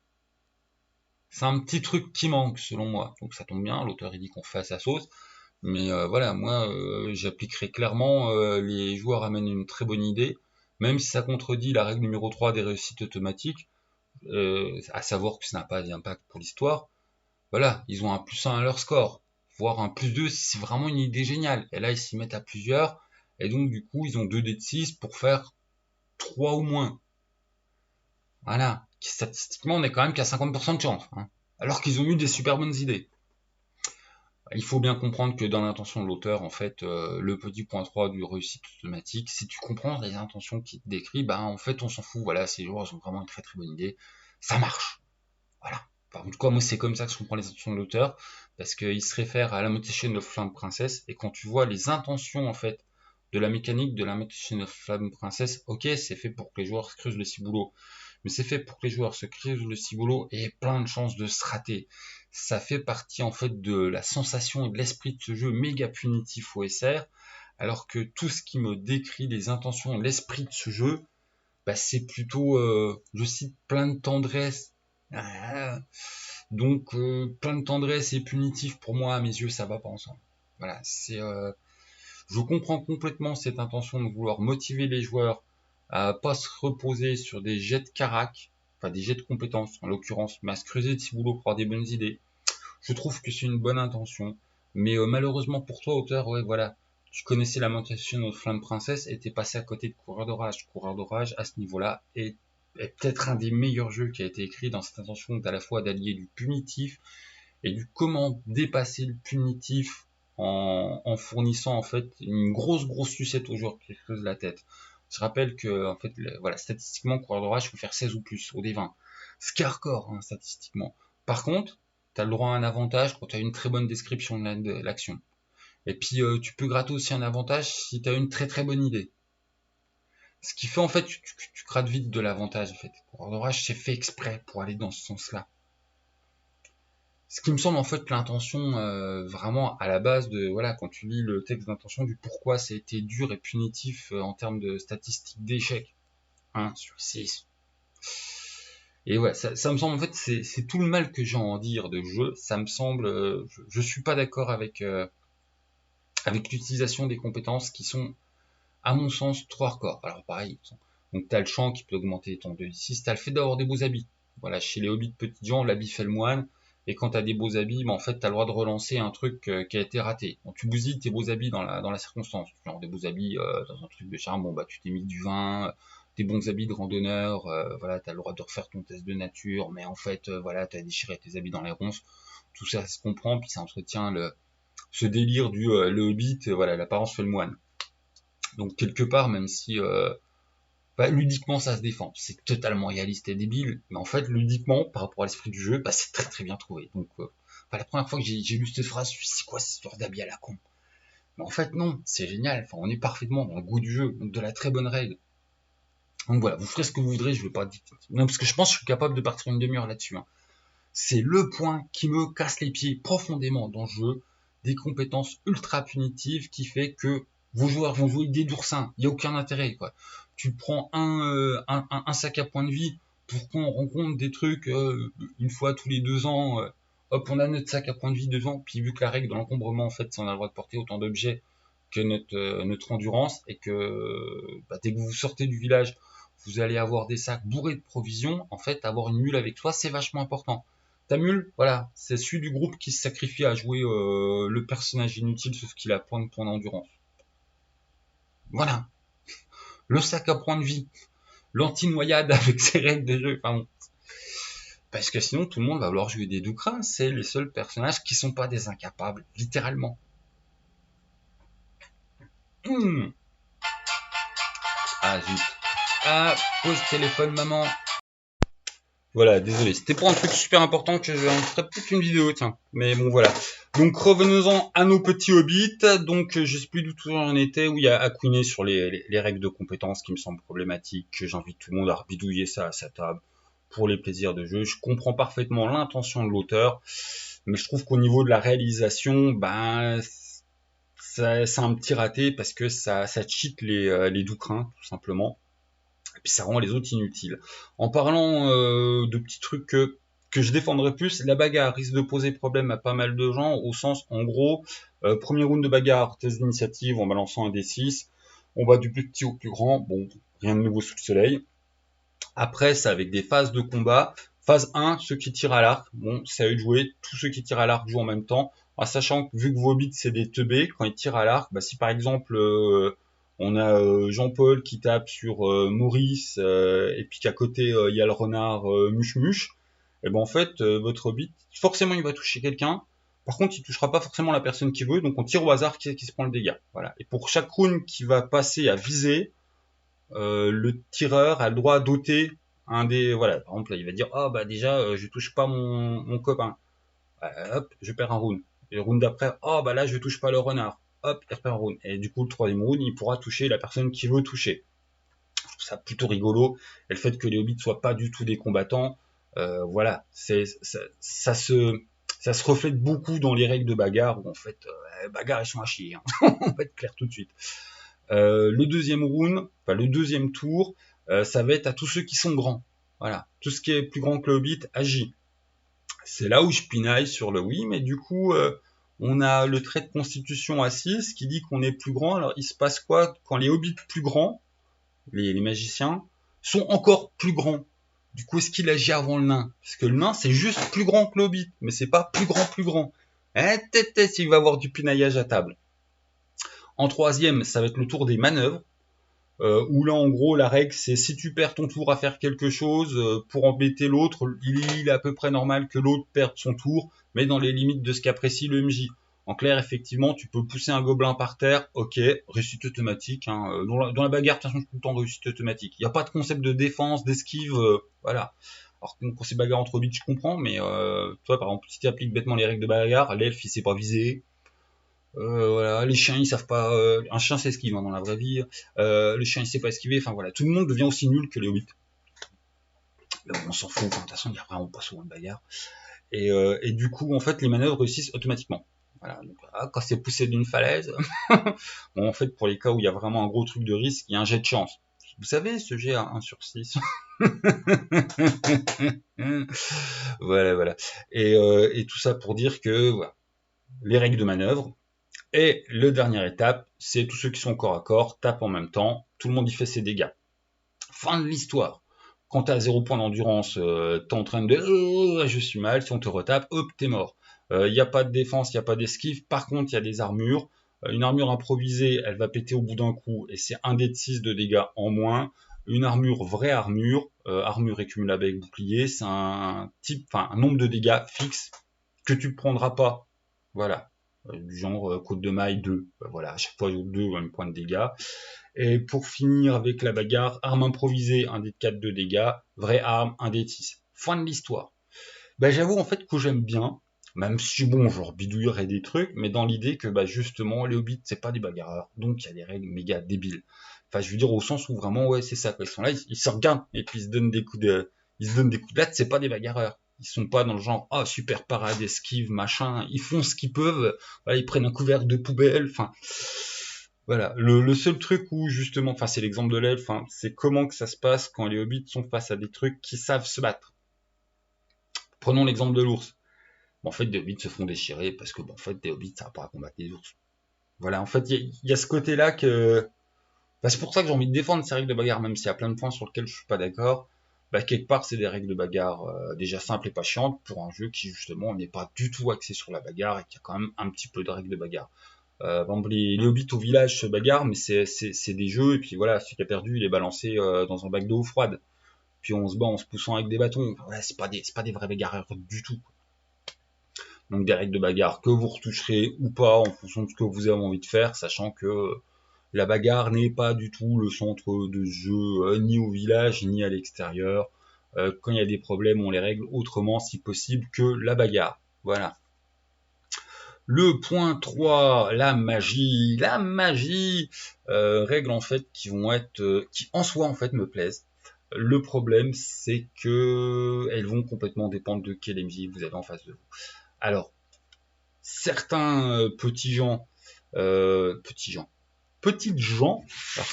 C'est un petit truc qui manque selon moi. Donc ça tombe bien, l'auteur il dit qu'on fait à sa sauce. Mais voilà, moi j'appliquerai clairement les joueurs amènent une très bonne idée, même si ça contredit la règle numéro 3 des réussites automatiques, à savoir que ça n'a pas d'impact pour l'histoire. Voilà, ils ont un +1 à leur score, voire un +2 si c'est vraiment une idée géniale. Et là, ils s'y mettent à plusieurs, et donc du coup, ils ont 2 dés de 6 pour faire 3 ou moins. Voilà, statistiquement, on est quand même qu'à 50% de chance, hein. Alors qu'ils ont eu des super bonnes idées. Il faut bien comprendre que dans l'intention de l'auteur, en fait, le petit point 3 du réussite automatique, si tu comprends les intentions qu'il te décrit, en fait, on s'en fout. Voilà, ces joueurs ont vraiment une très très bonne idée. Ça marche. Voilà. En tout cas, moi, c'est comme ça que je comprends les intentions de l'auteur, parce qu'il se réfère à Lamentation of Flame Princess, et quand tu vois les intentions, en fait, de la mécanique de Lamentation of Flame Princess, ok, c'est fait pour que les joueurs se creusent le ciboulot, mais c'est fait pour que les joueurs se creusent le ciboulot et aient plein de chances de se rater. Ça fait partie, en fait, de la sensation et de l'esprit de ce jeu méga punitif OSR, alors que tout ce qui me décrit les intentions et l'esprit de ce jeu, c'est plutôt, je cite, plein de tendresse. Donc plein de tendresse et punitif, pour moi, à mes yeux, ça va pas ensemble. Voilà, je comprends complètement cette intention de vouloir motiver les joueurs à pas se reposer sur des jets de carac, enfin des jets de compétences, en l'occurrence, mais à se creuser de petits boulots pour avoir des bonnes idées. Je trouve que c'est une bonne intention, mais malheureusement pour toi, auteur, ouais, voilà, tu connaissais Lamentation of Flame Princess et t'es passé à côté de Coureur d'Orage. Coureur d'Orage, à ce niveau-là, est peut-être un des meilleurs jeux qui a été écrit dans cette intention à la fois d'allier du punitif et du comment dépasser le punitif en fournissant en fait une grosse sucette aux joueurs qui creusent la tête. Je rappelle que en fait, voilà, statistiquement, Coureur d'Orage, il faut faire 16 ou plus au D20. Ce qui est hardcore, hein, statistiquement. Par contre, tu as le droit à un avantage quand tu as une très bonne description de l'action. Et puis tu peux gratter aussi un avantage si tu as une très très bonne idée. Ce qui fait en fait, tu grattes vite de l'avantage en fait. Coureur d'Orage, c'est fait exprès pour aller dans ce sens-là. Ce qui me semble en fait l'intention vraiment à la base de, voilà, quand tu lis le texte d'intention du pourquoi ça a été dur et punitif en termes de statistiques d'échecs. 1 sur 6. Et ouais, ça me semble en fait, c'est tout le mal que j'ai à en dire de jeu. Ça me semble, je suis pas d'accord avec l'utilisation des compétences qui sont, à mon sens, trop hardcore. Alors pareil, donc t'as le champ qui peut augmenter ton 2d6, t'as le fait d'avoir des beaux habits. Voilà, chez les hobbits petits gens, l'habit fait le moine, et quand t'as des beaux habits, en fait t'as le droit de relancer un truc qui a été raté. Donc tu bousilles tes beaux habits dans la circonstance. Genre des beaux habits dans un truc de charme, tu t'es mis du vin, tes bons habits de randonneur, voilà, t'as le droit de refaire ton test de nature, mais en fait, voilà, t'as déchiré tes habits dans les ronces, tout ça se comprend, puis ça entretient ce délire du le hobbit, voilà, l'apparence fait le moine. Donc quelque part, même si bah, ludiquement ça se défend, c'est totalement réaliste et débile, mais en fait ludiquement, par rapport à l'esprit du jeu, bah, c'est très très bien trouvé. Donc bah, la première fois que j'ai lu cette phrase, je me suis dit, c'est quoi cette histoire d'habits à la con? Mais en fait non, c'est génial, enfin, on est parfaitement dans le goût du jeu, donc de la très bonne règle. Donc voilà, vous ferez ce que vous voudrez, je vais pas dire. Non, parce que je pense que je suis capable de partir une demi-heure là-dessus. Hein. C'est le point qui me casse les pieds profondément dans le jeu, des compétences ultra punitives qui fait que vos joueurs vont jouer des d'oursins. Il n'y a aucun intérêt, quoi. Tu prends un sac à points de vie pour qu'on rencontre des trucs une fois tous les 2 ans. Hop, on a notre sac à points de vie devant. Puis vu que la règle de l'encombrement, en fait, c'est on a le droit de porter autant d'objets que notre endurance et que bah, dès que vous sortez du village, vous allez avoir des sacs bourrés de provisions. En fait, avoir une mule avec toi, c'est vachement important. Ta mule, voilà, c'est celui du groupe qui se sacrifie à jouer le personnage inutile sauf qu'il a point de points d'endurance. Voilà, le sac à points de vie, l'anti-noyade avec ses règles de jeu. Enfin bon. Parce que sinon tout le monde va vouloir jouer des doucrins, c'est les seuls personnages qui sont pas des incapables, littéralement. Mmh. Ah zut. Ah, pause téléphone maman. Voilà, désolé, c'était pour un truc super important que je ferai peut-être une vidéo, tiens. Mais bon, voilà. Donc revenons-en à nos petits hobbits. Donc je sais plus du tout où j'en étais, où il y a à couiner sur les règles de compétences qui me semblent problématiques, que j'invite tout le monde à bidouiller ça à sa table pour les plaisirs de jeu. Je comprends parfaitement l'intention de l'auteur, mais je trouve qu'au niveau de la réalisation, ben c'est un petit raté parce que ça cheat les doucrins, tout simplement. Et puis ça rend les autres inutiles. En parlant de petits trucs que je défendrais plus, la bagarre risque de poser problème à pas mal de gens, au sens, en gros, premier round de bagarre, test d'initiative en balançant un D6, on va du plus petit au plus grand, bon, rien de nouveau sous le soleil. Après, c'est avec des phases de combat. Phase 1, ceux qui tirent à l'arc, bon, c'est à eux de jouer, tous ceux qui tirent à l'arc jouent en même temps, en sachant que vu que vos hobbits c'est des teubés, quand ils tirent à l'arc, bah, si par exemple on a Jean-Paul qui tape sur Maurice et puis qu'à côté il y a le renard Muche-Muche, et ben en fait votre hobbit forcément il va toucher quelqu'un. Par contre, il touchera pas forcément la personne qui veut, donc on tire au hasard qui se prend le dégât. Voilà. Et pour chaque rune qui va passer à viser, le tireur a le droit d'ôter un des, voilà, par exemple là, il va dire ah bah déjà je touche pas mon copain, hop je perds un round, et le round d'après oh bah là je touche pas le renard, hop il perd un round, et du coup le troisième round il pourra toucher la personne qui veut toucher. Je trouve ça plutôt rigolo, et le fait que les hobbits soient pas du tout des combattants, voilà, ça se reflète beaucoup dans les règles de bagarre où en fait bagarre ils sont à chier, hein. On va être clair tout de suite. Le deuxième round, enfin le deuxième tour, ça va être à tous ceux qui sont grands. Voilà, tout ce qui est plus grand que le hobbit agit. C'est là où je pinaille sur le oui, mais du coup, on a le trait de constitution à 6 qui dit qu'on est plus grand. Alors il se passe quoi quand les hobbits plus grands, les magiciens, sont encore plus grands? Du coup, est-ce qu'il agit avant le nain? Parce que le nain, c'est juste plus grand que le hobbit, mais c'est pas plus grand, plus grand. Peut-être s'il va avoir du pinaillage à table. En troisième, ça va être le tour des manœuvres. Où là en gros la règle c'est si tu perds ton tour à faire quelque chose pour embêter l'autre, il est à peu près normal que l'autre perde son tour, mais dans les limites de ce qu'apprécie le MJ. En clair, effectivement, tu peux pousser un gobelin par terre, ok, réussite automatique. Hein, dans la bagarre, de toute façon, c'est tout le temps de réussite automatique. Il n'y a pas de concept de défense, d'esquive, voilà. Alors quand c'est bagarre entre hobbits, je comprends, mais toi, par exemple, si tu appliques bêtement les règles de bagarre, l'elfe, il sait pas viser, voilà, les chiens ils savent pas. Un chien s'esquive hein, dans la vraie vie. Le chien il sait pas esquiver. Enfin voilà, tout le monde devient aussi nul que les hobbits. Mais bon, on s'en fout. De toute façon, il y a vraiment pas souvent de bagarre. Et du coup, en fait, les manœuvres réussissent automatiquement. Voilà, donc, quand c'est poussé d'une falaise, bon, en fait, pour les cas où il y a vraiment un gros truc de risque, il y a un jet de chance. Vous savez, ce jet à 1 sur 6. Voilà, voilà. Et tout ça pour dire que voilà, les règles de manœuvre. Et le dernière étape, c'est tous ceux qui sont corps à corps, tapent en même temps, tout le monde y fait ses dégâts. Fin de l'histoire. Quand t'as 0 point d'endurance, t'es en train de je suis mal, si on te retape, hop, t'es mort. Il n'y a pas de défense, il n'y a pas d'esquive, par contre il y a des armures. Une armure improvisée, elle va péter au bout d'un coup, et c'est un dé de 6 de dégâts en moins. Une armure, vraie armure, armure accumulable avec bouclier, c'est un type, enfin un nombre de dégâts fixe que tu prendras pas. Voilà. Du genre côte de maille 2. Voilà, à chaque fois 2 un point de dégâts. Et pour finir avec la bagarre, arme improvisée, un dé de 4 de dégâts, vraie arme, un dé de 6. Fin de l'histoire. Bah j'avoue en fait que j'aime bien, même si bon, genre bidouillerais des trucs, mais dans l'idée que bah justement les hobbits c'est pas des bagarreurs, donc il y a des règles méga débiles. Enfin je veux dire au sens où vraiment ouais c'est ça, quoi. Ils sont là, ils se regardent et puis ils se donnent des coups de latte, c'est pas des bagarreurs. Ils sont pas dans le genre ah super parade, esquive, machin, ils font ce qu'ils peuvent, voilà, ils prennent un couvercle de poubelle, enfin voilà. Le seul truc où justement, enfin c'est l'exemple de l'elfe, hein, c'est comment que ça se passe quand les hobbits sont face à des trucs qui savent se battre. Prenons l'exemple de l'ours. Bon, en fait, des hobbits se font déchirer parce que, bon, en fait, des hobbits, ça va pas combattre des ours. Voilà, en fait, il y a ce côté-là que... Bah, c'est pour ça que j'ai envie de défendre ces règles de bagarre, même s'il y a plein de points sur lesquels je suis pas d'accord. Bah, quelque part, c'est des règles de bagarre déjà simples et pas chiantes pour un jeu qui, justement, n'est pas du tout axé sur la bagarre et qui a quand même un petit peu de règles de bagarre. Par exemple, les hobbits au village se bagarrent, mais c'est des jeux, et puis voilà, celui qui a perdu, il est balancé dans un bac d'eau froide. Puis on se bat en se poussant avec des bâtons. Enfin, voilà, c'est pas des vrais bagarreurs du tout. Donc des règles de bagarre que vous retoucherez ou pas en fonction de ce que vous avez envie de faire, sachant que la bagarre n'est pas du tout le centre de jeu, ni au village, ni à l'extérieur. Quand il y a des problèmes, on les règle autrement, si possible, que la bagarre. Voilà. Le point 3, la magie. La magie, règles en fait qui vont être, qui en soi en fait me plaisent. Le problème, c'est que elles vont complètement dépendre de quel MJ vous avez en face de vous. Alors, certains petites gens, alors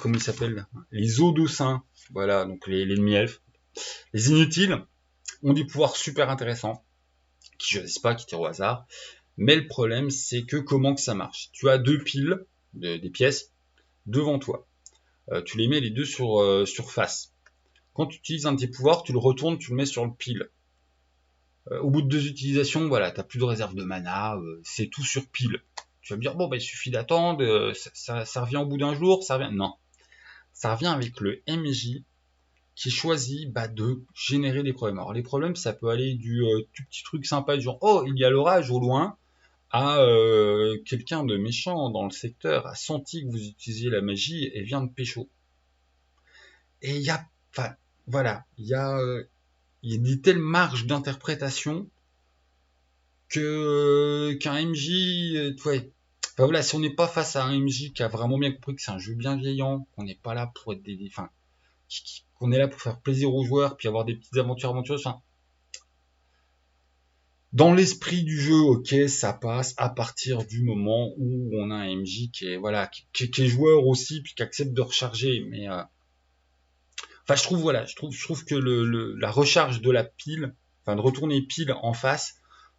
comment ils s'appellent, les os de saint, voilà, donc les demi-elfes, les inutiles, ont des pouvoirs super intéressants, qui choisissent pas, qui tirent au hasard, mais le problème c'est que comment que ça marche. Tu as deux piles, des pièces, devant toi. Tu les mets les deux sur face. Quand tu utilises un de tes pouvoirs, tu le retournes, tu le mets sur le pile. Au bout de 2 utilisations, voilà, t'as plus de réserve de mana, c'est tout sur pile. Tu vas me dire, bon, bah, il suffit d'attendre, ça revient au bout d'un jour, ça revient. Non. Ça revient avec le MJ qui choisit bah, de générer des problèmes. Alors, les problèmes, ça peut aller du tout petit truc sympa, du genre, oh, il y a l'orage au loin, à quelqu'un de méchant dans le secteur a senti que vous utilisiez la magie et vient de pécho. Et il y a, enfin, voilà, il y a des telles marges d'interprétation que qu'un MJ, ouais. Enfin voilà, si on n'est pas face à un MJ qui a vraiment bien compris que c'est un jeu bien vieillant, qu'on n'est pas là pour être enfin, qu'on est là pour faire plaisir aux joueurs, puis avoir des petites aventures aventureuses. Enfin, dans l'esprit du jeu, ok, ça passe à partir du moment où on a un MJ qui est voilà, qui est joueur aussi, puis qui accepte de recharger. Mais enfin, je trouve voilà, je trouve que la recharge de la pile, enfin de retourner pile en face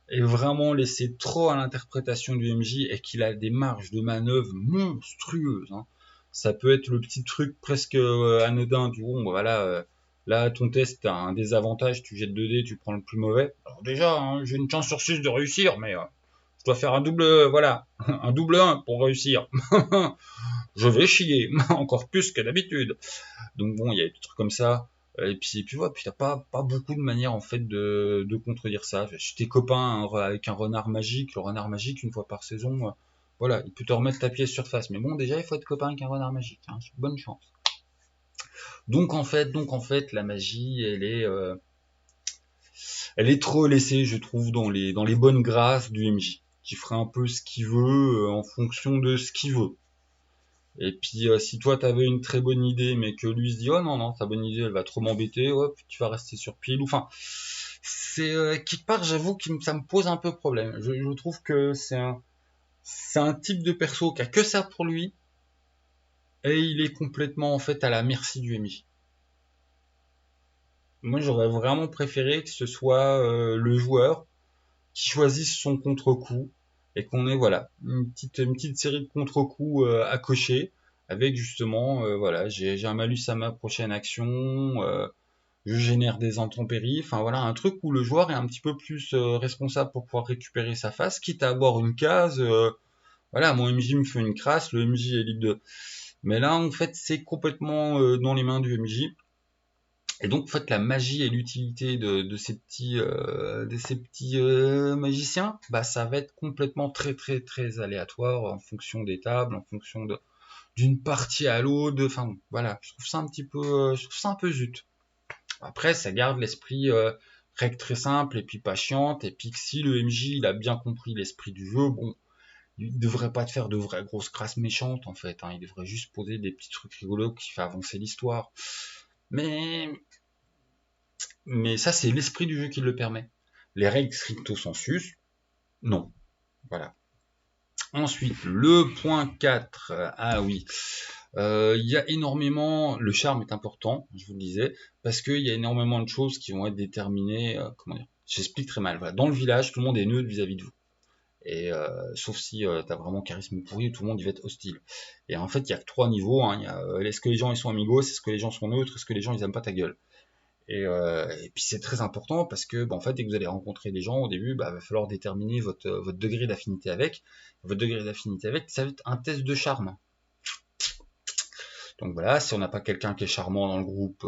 est vraiment laissé trop à l'interprétation du MJ et qu'il a des marges de manœuvre monstrueuses. Hein. Ça peut être le petit truc presque anodin du bon, voilà, là ton test t'as un désavantage, tu jettes 2 dés, tu prends le plus mauvais. Alors déjà, hein, j'ai une chance sur 6 de réussir, mais je dois faire un double, voilà, un double 1 pour réussir. Je vais chier, encore plus que d'habitude. Donc bon, il y a des trucs comme ça. Et puis voilà, puis t'as pas beaucoup de manières en fait de contredire ça. Si t'es copain avec un renard magique, le renard magique une fois par saison, voilà, il peut te remettre ta pièce sur face. Mais bon, déjà il faut être copain avec un renard magique, hein, bonne chance. Donc en fait, la magie, elle est trop laissée, je trouve, dans les bonnes grâces du MJ, qui ferait un peu ce qu'il veut en fonction de ce qu'il veut. Et puis si toi t'avais une très bonne idée, mais que lui se dit oh non non ta bonne idée elle va trop m'embêter, hop tu vas rester sur pile. Enfin c'est quelque part j'avoue que ça me pose un peu problème. Je trouve que c'est un type de perso qui a que ça pour lui et il est complètement en fait à la merci du MJ. Moi j'aurais vraiment préféré que ce soit le joueur qui choisisse son contre-coup et qu'on ait voilà une petite série de contre-coups à cocher avec justement voilà j'ai un malus à ma prochaine action, je génère des intempéries, enfin voilà un truc où le joueur est un petit peu plus responsable pour pouvoir récupérer sa face, quitte à avoir une case voilà mon MJ me fait une crasse, le MJ est libre Mais là, en fait, c'est complètement dans les mains du MJ. Et donc, en fait, la magie et l'utilité de ces petits magiciens, bah, ça va être complètement très, très, très aléatoire en fonction des tables, en fonction d'une partie à l'autre. Enfin, bon, voilà, je trouve ça un petit peu, je trouve ça un peu zut. Après, ça garde l'esprit règle très simple et puis pas chiante. Et puis, si le MJ il a bien compris l'esprit du jeu, bon, il devrait pas te faire de vraies grosses crasses méchantes en fait. Hein. Il devrait juste poser des petits trucs rigolos qui fait avancer l'histoire. Mais Mais ça, c'est l'esprit du jeu qui le permet. Les règles stricto sensus, non. Voilà. Ensuite, le point 4. Ah oui. Il y a énormément... Le charme est important, je vous le disais, parce qu'il y a énormément de choses qui vont être déterminées... comment dire? J'explique très mal. Voilà. Dans le village, tout le monde est neutre vis-à-vis de vous. Et sauf si t'as vraiment charisme pourri, tout le monde y va être hostile. Et en fait, il y a que 3 niveaux. Hein. Est-ce que les gens ils sont amigos? Est-ce que les gens sont neutres? Est-ce que les gens ils aiment pas ta gueule? Et puis c'est très important parce que en fait, dès que vous allez rencontrer des gens au début, bah, va falloir déterminer votre degré d'affinité avec. Votre degré d'affinité avec, ça va être un test de charme. Donc voilà, si on n'a pas quelqu'un qui est charmant dans le groupe,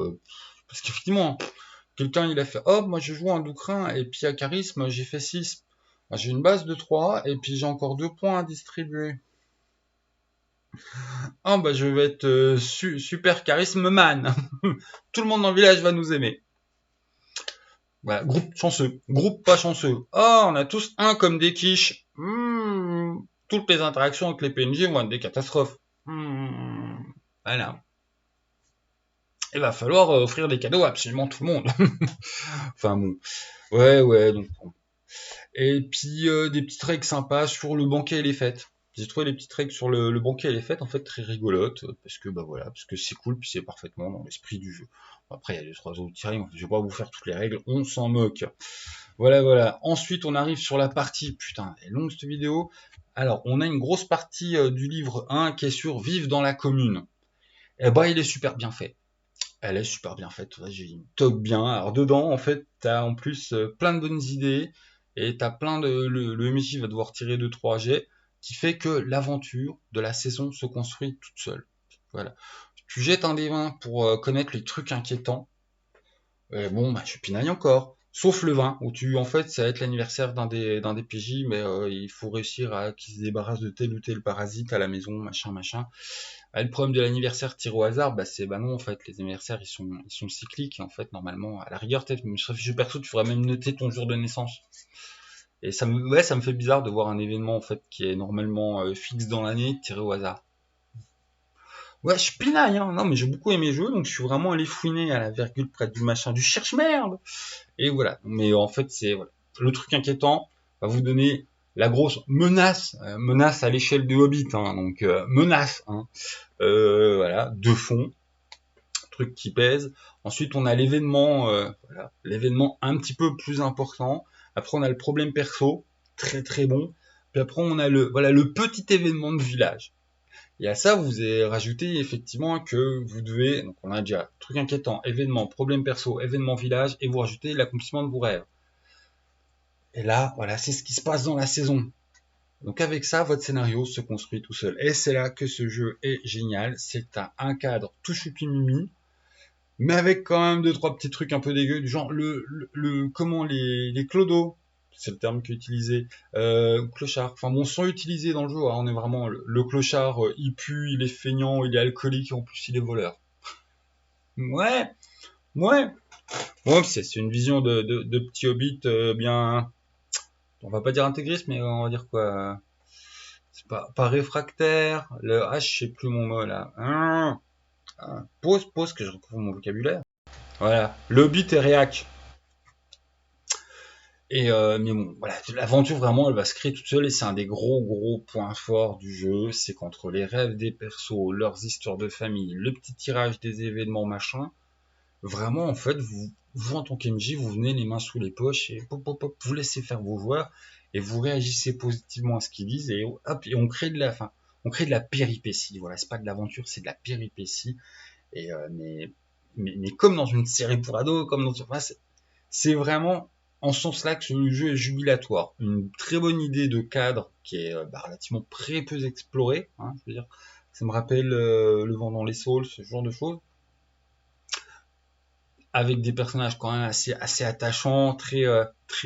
parce qu'effectivement, quelqu'un il a fait, oh moi je joue un doucrin et puis à charisme j'ai fait 6. J'ai une base de 3 et puis j'ai encore 2 points à distribuer. Ah bah je vais être super charisme man. Tout le monde dans le village va nous aimer. Voilà, groupe chanceux, groupe pas chanceux. Oh, on a tous un comme des quiches. Toutes les interactions avec les PNJ vont être des catastrophes. Voilà. Il va falloir offrir des cadeaux à absolument tout le monde. Enfin bon. Ouais, donc. Bon. Et puis des petites règles sympas sur le banquet et les fêtes. J'ai trouvé les petites règles sur le banquet et les fêtes en fait très rigolotes parce que bah voilà, parce que c'est cool puis c'est parfaitement dans l'esprit du jeu. Après il y a 2-3 autres règles, je vais pas vous faire toutes les règles, on s'en moque. Voilà. Ensuite, on arrive sur la partie, putain, elle est longue cette vidéo. Alors, on a une grosse partie du livre 1 qui est sur Vivre dans la commune. Eh ben, il est super bien fait. Elle est super bien faite. J'ai une top bien. Alors, dedans, en fait, t'as en plus plein de bonnes idées et t'as plein de, le MJ va devoir tirer 2-3 jets qui fait que l'aventure de la saison se construit toute seule. Voilà. Tu jettes un des 20 pour connaître les trucs inquiétants. Bon, bah, je pinaille encore. Sauf le 20, où en fait, ça va être l'anniversaire d'un des PJ, mais il faut réussir à qu'ils se débarrassent de tel ou tel parasite à la maison, machin. Le problème de l'anniversaire tiré au hasard, bah, bah non, en fait, les anniversaires, ils sont cycliques, et en fait, normalement, à la rigueur, peut-être, sur la fiche perso, tu ferais même noter ton jour de naissance. Et ça me fait bizarre de voir un événement, en fait, qui est normalement fixe dans l'année, tiré au hasard. Ouais, je pinaille, hein. Non, mais j'ai beaucoup aimé le jeu, donc je suis vraiment allé fouiner à la virgule près du machin du cherche-merde. Et voilà. Mais en fait, c'est voilà. Le truc inquiétant va vous donner la grosse menace à l'échelle de Hobbit, hein, donc menace, hein, voilà, de fond, truc qui pèse. Ensuite, on a l'événement, voilà, l'événement un petit peu plus important. Après, on a le problème perso, très très bon. Puis après, on a le petit événement de village. Et à ça, vous avez rajouté effectivement que vous devez, donc on a déjà truc inquiétant, événement, problème perso, événement village, et vous rajoutez l'accomplissement de vos rêves. Et là, voilà, c'est ce qui se passe dans la saison. Donc avec ça, votre scénario se construit tout seul. Et c'est là que ce jeu est génial. C'est un cadre tout choupi-mimi, mais avec quand même 2-3 petits trucs un peu dégueux, du genre comment les clodos, c'est le terme qui est utilisé, clochard, enfin bon, sont utilisés dans le jeu. Hein, on est vraiment le clochard, il pue, il est feignant, il est alcoolique, et en plus il est voleur. Ouais, ouais. Bon, c'est une vision de petit hobbit bien, on va pas dire intégriste, mais on va dire quoi, c'est pas réfractaire. Le H, je sais plus mon mot là. Pause, que je retrouve mon vocabulaire. Voilà, le hobbit est réac. Et mais bon, voilà, l'aventure vraiment, elle va se créer toute seule et c'est un des gros points forts du jeu, c'est qu'entre les rêves des persos, leurs histoires de famille, le petit tirage des événements machin, vraiment en fait, vous en tant qu'MJ, vous venez les mains sous les poches et vous laissez faire vos joueurs et vous réagissez positivement à ce qu'ils disent et hop, et on crée de la péripétie. Voilà, c'est pas de l'aventure, c'est de la péripétie. Et mais comme dans une série pour ados, comme dans enfin, c'est vraiment en ce sens-là que ce jeu est jubilatoire. Une très bonne idée de cadre qui est relativement très peu explorée. Hein, je veux dire, Ça me rappelle Le Vent dans les Saules, ce genre de choses. Avec des personnages quand même assez attachants, très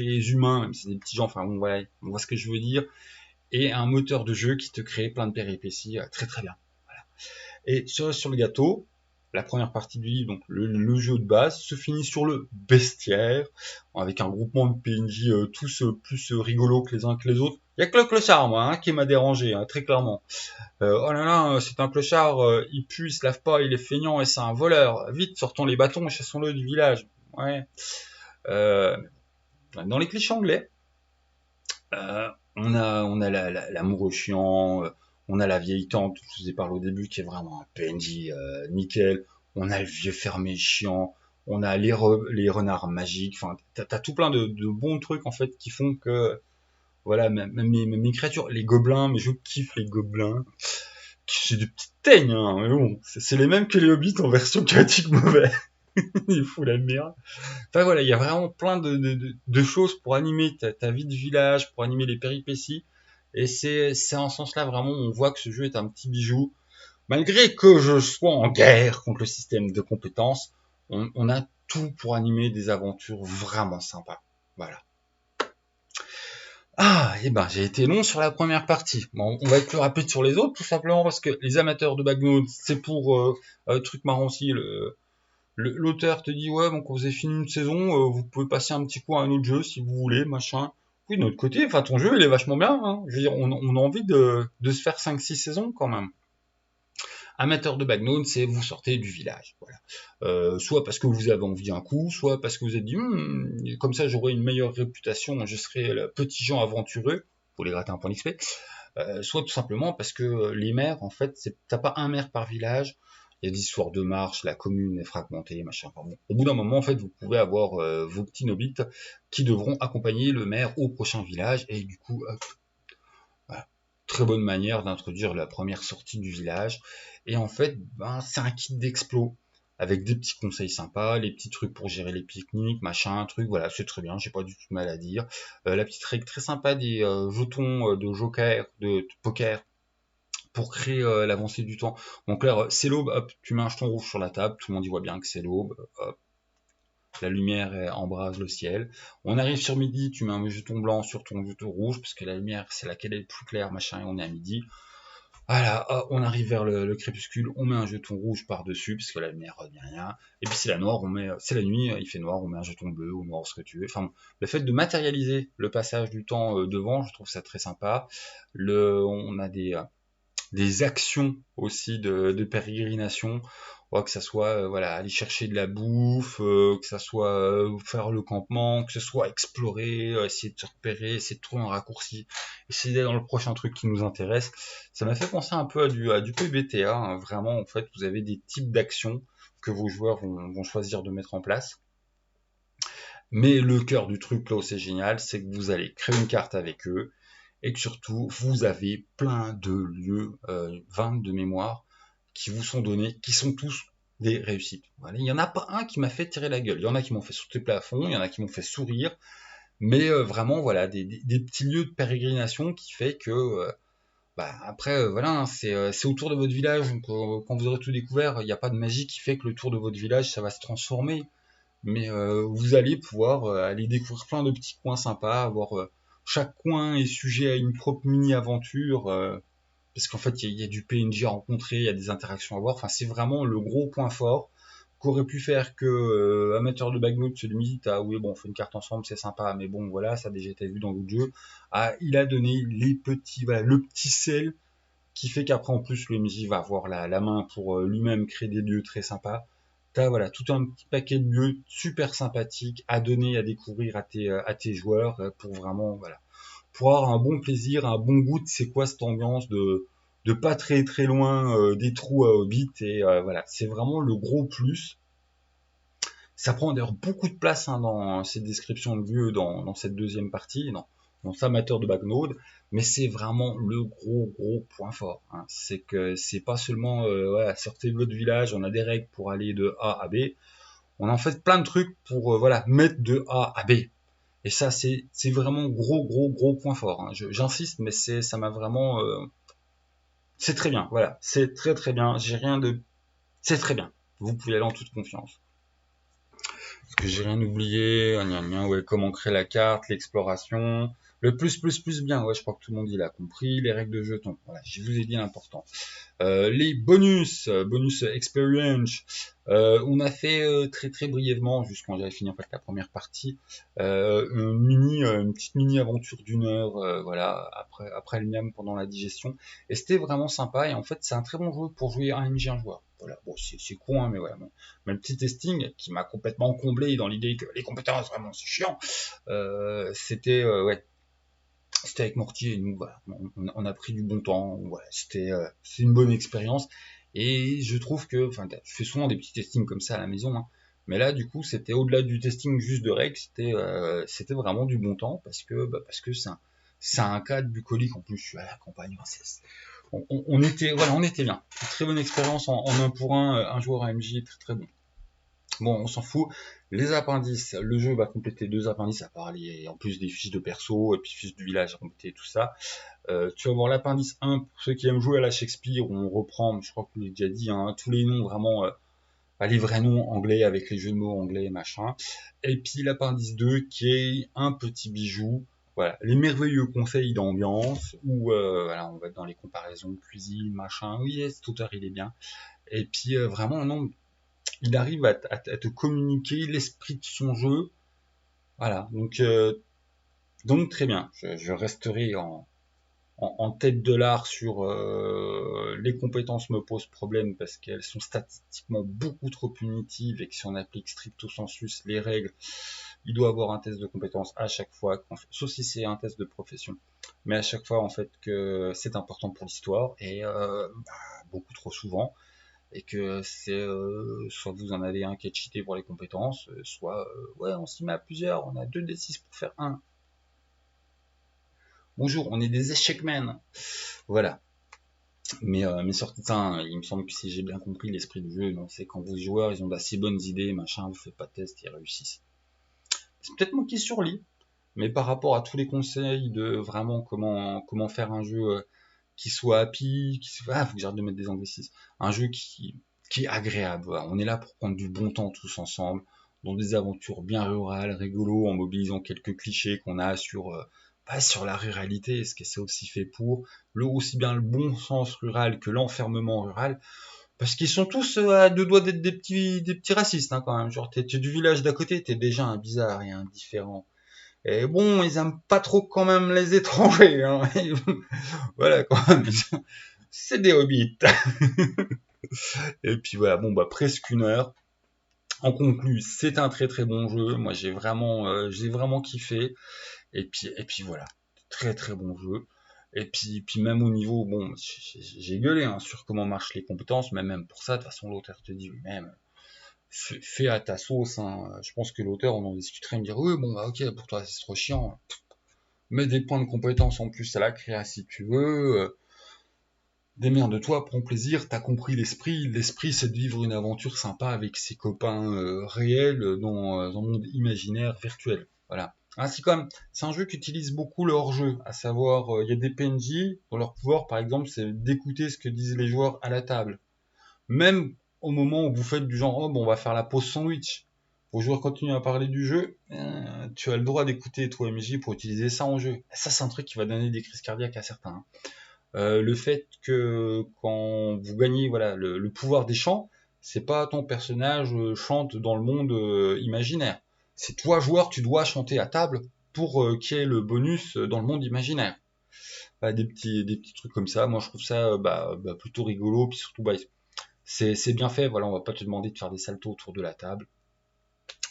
humains, même si c'est des petits gens, enfin bon, voilà, on voit ce que je veux dire. Et un moteur de jeu qui te crée plein de péripéties très très bien. Voilà. Et sur le gâteau, la première partie du livre, donc le jeu de base, se finit sur le bestiaire, avec un groupement de PNJ tous plus rigolos que les uns que les autres. Il y a que le clochard, moi, qui m'a dérangé, très clairement. Oh là là, c'est un clochard, il pue, il se lave pas, il est feignant et c'est un voleur. Vite, sortons les bâtons et chassons-le du village. Ouais. Euh, Dans les clichés anglais, on a l'amoureux chiant, on a la vieille tante, je vous ai parlé au début, qui est vraiment un PNJ nickel. On a le vieux fermier chiant. On a les renards magiques. Enfin, t'as tout plein de bons trucs en fait qui font que voilà, même mes créatures, les gobelins, mais je kiffe les gobelins. C'est des petites teignes, hein, mais bon, c'est les mêmes que les hobbits en version chaotique mauvais. Il fout la merde. Enfin voilà, il y a vraiment plein de choses pour animer ta vie de village, pour animer les péripéties. Et c'est en ce sens-là vraiment, on voit que ce jeu est un petit bijou. Malgré que je sois en guerre contre le système de compétences, on a tout pour animer des aventures vraiment sympas. Voilà. Ah, et ben j'ai été long sur la première partie. Bon, on va être plus rapide sur les autres, tout simplement parce que les amateurs de Backnote, c'est pour truc marrant aussi. L'auteur te dit ouais, bon, quand vous avez fini une saison, vous pouvez passer un petit coup à un autre jeu si vous voulez, machin. Oui, de notre côté, enfin ton jeu il est vachement bien. Hein. Je veux dire, on a envie de se faire 5-6 saisons quand même. Amateur de Backnote, c'est vous sortez du village. Voilà. Soit parce que vous avez envie d'un coup, soit parce que vous êtes dit comme ça j'aurai une meilleure réputation, je serai le petit Jean aventureux, pour les gratter un point d'XP. Soit tout simplement parce que les maires, en fait, t'as pas un maire par village. Il y a des histoires de marche, la commune est fragmentée, machin. Enfin bon. Au bout d'un moment, en fait, vous pouvez avoir vos petits nobbits qui devront accompagner le maire au prochain village. Et du coup, voilà. Très bonne manière d'introduire la première sortie du village. Et en fait, ben, c'est un kit d'explo avec des petits conseils sympas, les petits trucs pour gérer les pique-niques, machin, truc, voilà, c'est très bien, j'ai pas du tout de mal à dire. La petite règle très sympa des jetons de joker, de poker, pour créer l'avancée du temps. Donc là, c'est l'aube, hop, tu mets un jeton rouge sur la table, tout le monde y voit bien que c'est l'aube, hop, la lumière embrase le ciel. On arrive sur midi, tu mets un jeton blanc sur ton jeton rouge, parce que la lumière, c'est laquelle est le plus claire, machin, et on est à midi. Voilà, on arrive vers le crépuscule, on met un jeton rouge par-dessus, parce que la lumière revient rien. Et puis c'est la noire, c'est la nuit, il fait noir, on met un jeton bleu ou noir, ce que tu veux. Enfin, le fait de matérialiser le passage du temps devant, je trouve ça très sympa. On a des actions aussi de pérégrination, que ça soit voilà, aller chercher de la bouffe, que ça soit faire le campement, que ce soit explorer, essayer de se repérer, essayer de trouver un raccourci, essayer d'aller dans le prochain truc qui nous intéresse. Ça m'a fait penser un peu à du PBTA, hein. Vraiment, en fait, vous avez des types d'actions que vos joueurs vont choisir de mettre en place. Mais le cœur du truc, là où c'est génial, c'est que vous allez créer une carte avec eux, et que surtout, vous avez plein de lieux, 20 de mémoire, qui vous sont donnés, qui sont tous des réussites. Voilà. Il n'y en a pas un qui m'a fait tirer la gueule. Il y en a qui m'ont fait sauter le plafond, il y en a qui m'ont fait sourire, mais vraiment, voilà, des petits lieux de pérégrination qui fait que, après, voilà, hein, c'est autour de votre village, donc quand vous aurez tout découvert, il n'y a pas de magie qui fait que le tour de votre village, ça va se transformer, mais vous allez pouvoir aller découvrir plein de petits coins sympas, avoir chaque coin est sujet à une propre mini-aventure, parce qu'en fait il y a du PNJ à rencontrer, il y a des interactions à voir, enfin c'est vraiment le gros point fort qu'aurait pu faire que amateur de backnote se limite à oui bon on fait une carte ensemble c'est sympa mais bon voilà ça a déjà été vu dans d'autres jeux, il a donné les petits voilà le petit sel qui fait qu'après en plus le MJ va avoir la main pour lui-même créer des lieux très sympas. T'as voilà tout un petit paquet de lieux super sympathiques à donner, à découvrir à tes joueurs pour vraiment voilà pour avoir un bon plaisir, un bon goût de c'est quoi cette ambiance de pas très très loin des trous à Hobbit et voilà c'est vraiment le gros plus. Ça prend d'ailleurs beaucoup de place dans cette description de lieu dans cette deuxième partie, dans cet amateur de Backnode, mais c'est vraiment le gros point fort. Hein. C'est que c'est pas seulement voilà, sortez de votre village, on a des règles pour aller de A à B, on en fait plein de trucs pour voilà mettre de A à B. Et ça c'est vraiment gros point fort. Hein. J'insiste, mais ça m'a vraiment C'est très bien, voilà, c'est très très bien, j'ai rien de... C'est très bien, vous pouvez aller en toute confiance. Parce que j'ai rien oublié, ouais, comment créer la carte, l'exploration, le plus bien, ouais, je crois que tout le monde il a compris, les règles de jetons, voilà, je vous ai dit l'important. Les bonus experience, on a fait très très brièvement, juste quand j'avais fini en fait la première partie, une petite mini aventure d'1 heure, voilà, après le miam pendant la digestion, et c'était vraiment sympa. Et en fait, c'est un très bon jeu pour jouer un MJ un joueur. Voilà, bon, c'est con, hein, mais voilà, mais le petit testing qui m'a complètement comblé dans l'idée que les compétences vraiment c'est chiant. Ouais, c'était avec Mortier et nous, voilà, on a pris du bon temps, voilà, c'est une bonne expérience. Et je trouve que, enfin, je fais souvent des petits testings comme ça à la maison, hein, mais là, du coup, c'était au-delà du testing juste de règles, c'était vraiment du bon temps parce que c'est un cadre bucolique. En plus, je suis à la campagne, enfin, on était bien. Une très bonne expérience en 1 pour 1, un joueur AMJ très très bon. Bon, on s'en fout. Les appendices, le jeu va compléter 2 appendices à part en plus des fiches de perso et puis fiches du village à compléter tout ça. Tu vas voir l'appendice 1 pour ceux qui aiment jouer à la Shakespeare. On reprend, je crois que je l'ai déjà dit, hein, tous les noms vraiment, les vrais noms anglais avec les jeux de mots anglais machin. Et puis l'appendice 2 qui est un petit bijou. Voilà, les merveilleux conseils d'ambiance où voilà, on va être dans les comparaisons de cuisine machin. Oui, cet auteur il est bien. Et puis vraiment non, il arrive à te communiquer l'esprit de son jeu. Voilà, donc très bien. Je resterai en tête de l'art sur les compétences me posent problème parce qu'elles sont statistiquement beaucoup trop punitives et que si on applique stricto sensus les règles, il doit avoir un test de compétences à chaque fois, sauf si c'est un test de profession, mais à chaque fois en fait que c'est important pour l'histoire et beaucoup trop souvent et que c'est soit vous en avez un qui est cheaté pour les compétences, soit ouais on s'y met à plusieurs, on a 2d6 pour faire un. Bonjour, on est des échecs men. Voilà. Mais surtout, enfin, il me semble que si j'ai bien compris l'esprit du jeu, c'est quand vos joueurs ils ont d'assez bonnes idées, machin, vous faites pas de test, ils réussissent. C'est peut-être moi qui surlis, mais par rapport à tous les conseils de vraiment comment faire un jeu qui soit happy, faut que j'arrête de mettre des anglicismes, un jeu qui est agréable. Voilà. On est là pour prendre du bon temps tous ensemble, dans des aventures bien rurales, rigolo, en mobilisant quelques clichés qu'on a sur la ruralité, ce que c'est aussi fait pour, aussi bien le bon sens rural que l'enfermement rural, parce qu'ils sont tous à 2 doigts d'être des petits racistes, hein, quand même. Genre, t'es du village d'à côté, t'es déjà un bizarre et un différent. Et bon, ils aiment pas trop quand même les étrangers, hein. Voilà, quand même. C'est des hobbits. Et puis voilà, bon, presque 1 heure. En conclu, c'est un très très bon jeu. Moi, j'ai vraiment kiffé. Et puis voilà, très très bon jeu. Et puis même au niveau, bon, j'ai gueulé hein, sur comment marchent les compétences, mais même pour ça, de toute façon, l'auteur te dit lui-même, fais à ta sauce. Hein. Je pense que l'auteur, on en discuterait, il me dirait, oui, bon, bah ok, pour toi, c'est trop chiant. Mets des points de compétences en plus à la créa si tu veux. Démerde-toi, prends plaisir, t'as compris l'esprit. L'esprit, c'est de vivre une aventure sympa avec ses copains réels dans un monde imaginaire virtuel. Voilà. Ah, c'est un jeu qui utilise beaucoup le hors-jeu, à savoir, il y a des PNJ dont leur pouvoir, par exemple, c'est d'écouter ce que disent les joueurs à la table. Même au moment où vous faites du genre, oh, bon, on va faire la pause sandwich. Vos joueurs continuent à parler du jeu, tu as le droit d'écouter toi MJ pour utiliser ça en jeu. Ça, c'est un truc qui va donner des crises cardiaques à certains. Hein. Le fait que quand vous gagnez voilà le pouvoir des chants, c'est pas ton personnage chante dans le monde imaginaire. C'est toi joueur, tu dois chanter à table pour qu'il y ait le bonus dans le monde imaginaire. Des petits trucs comme ça. Moi je trouve ça plutôt rigolo puis surtout c'est bien fait. Voilà, on va pas te demander de faire des saltos autour de la table.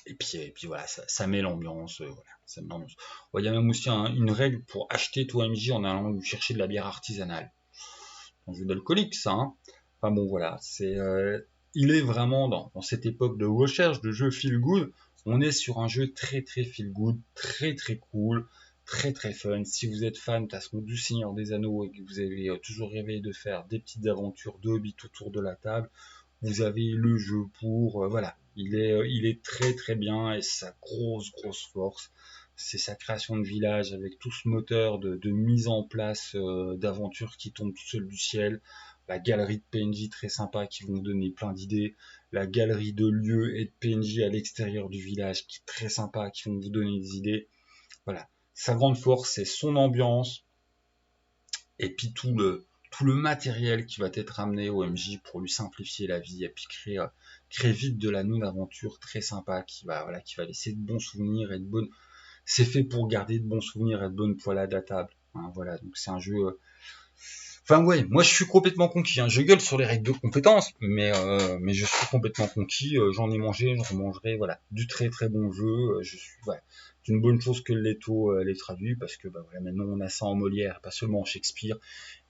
Et puis voilà, ça met l'ambiance. Voilà, ça met l'ambiance. Il y a même aussi une règle pour acheter toi MJ en allant lui chercher de la bière artisanale. Un jeu d'alcoolique, ça. Hein. Enfin bon, voilà, il est vraiment dans cette époque de recherche de jeux feel good. On est sur un jeu très très feel good, très très cool, très très fun. Si vous êtes fan de toute façon du Seigneur des Anneaux et que vous avez toujours rêvé de faire des petites aventures de Hobbit autour de la table, vous avez le jeu pour. Voilà, il est très très bien et sa grosse force, c'est sa création de village avec tout ce moteur de mise en place d'aventures qui tombent tout seul du ciel, la galerie de PNJ très sympa qui vont vous donner plein d'idées, la galerie de lieux et de PNJ à l'extérieur du village qui est très sympa, qui vont vous donner des idées. Voilà. Sa grande force, c'est son ambiance, et puis tout le matériel qui va être amené au MJ pour lui simplifier la vie, et puis créer vite de la non-aventure très sympa qui va laisser de bons souvenirs et de bonnes. C'est fait pour garder de bons souvenirs et de bonnes poilades à table. Hein, voilà, donc c'est un jeu. Enfin ouais, moi je suis complètement conquis. Hein. Je gueule sur les règles de compétences, mais je suis complètement conquis. J'en ai mangé, j'en mangerai. Voilà, du très très bon jeu. Je suis voilà. C'est une bonne chose que le Leto les traduit parce que bah, voilà, maintenant on a ça en Molière, pas seulement en Shakespeare.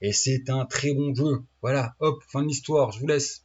Et c'est un très bon jeu. Voilà, hop, fin de l'histoire. Je vous laisse.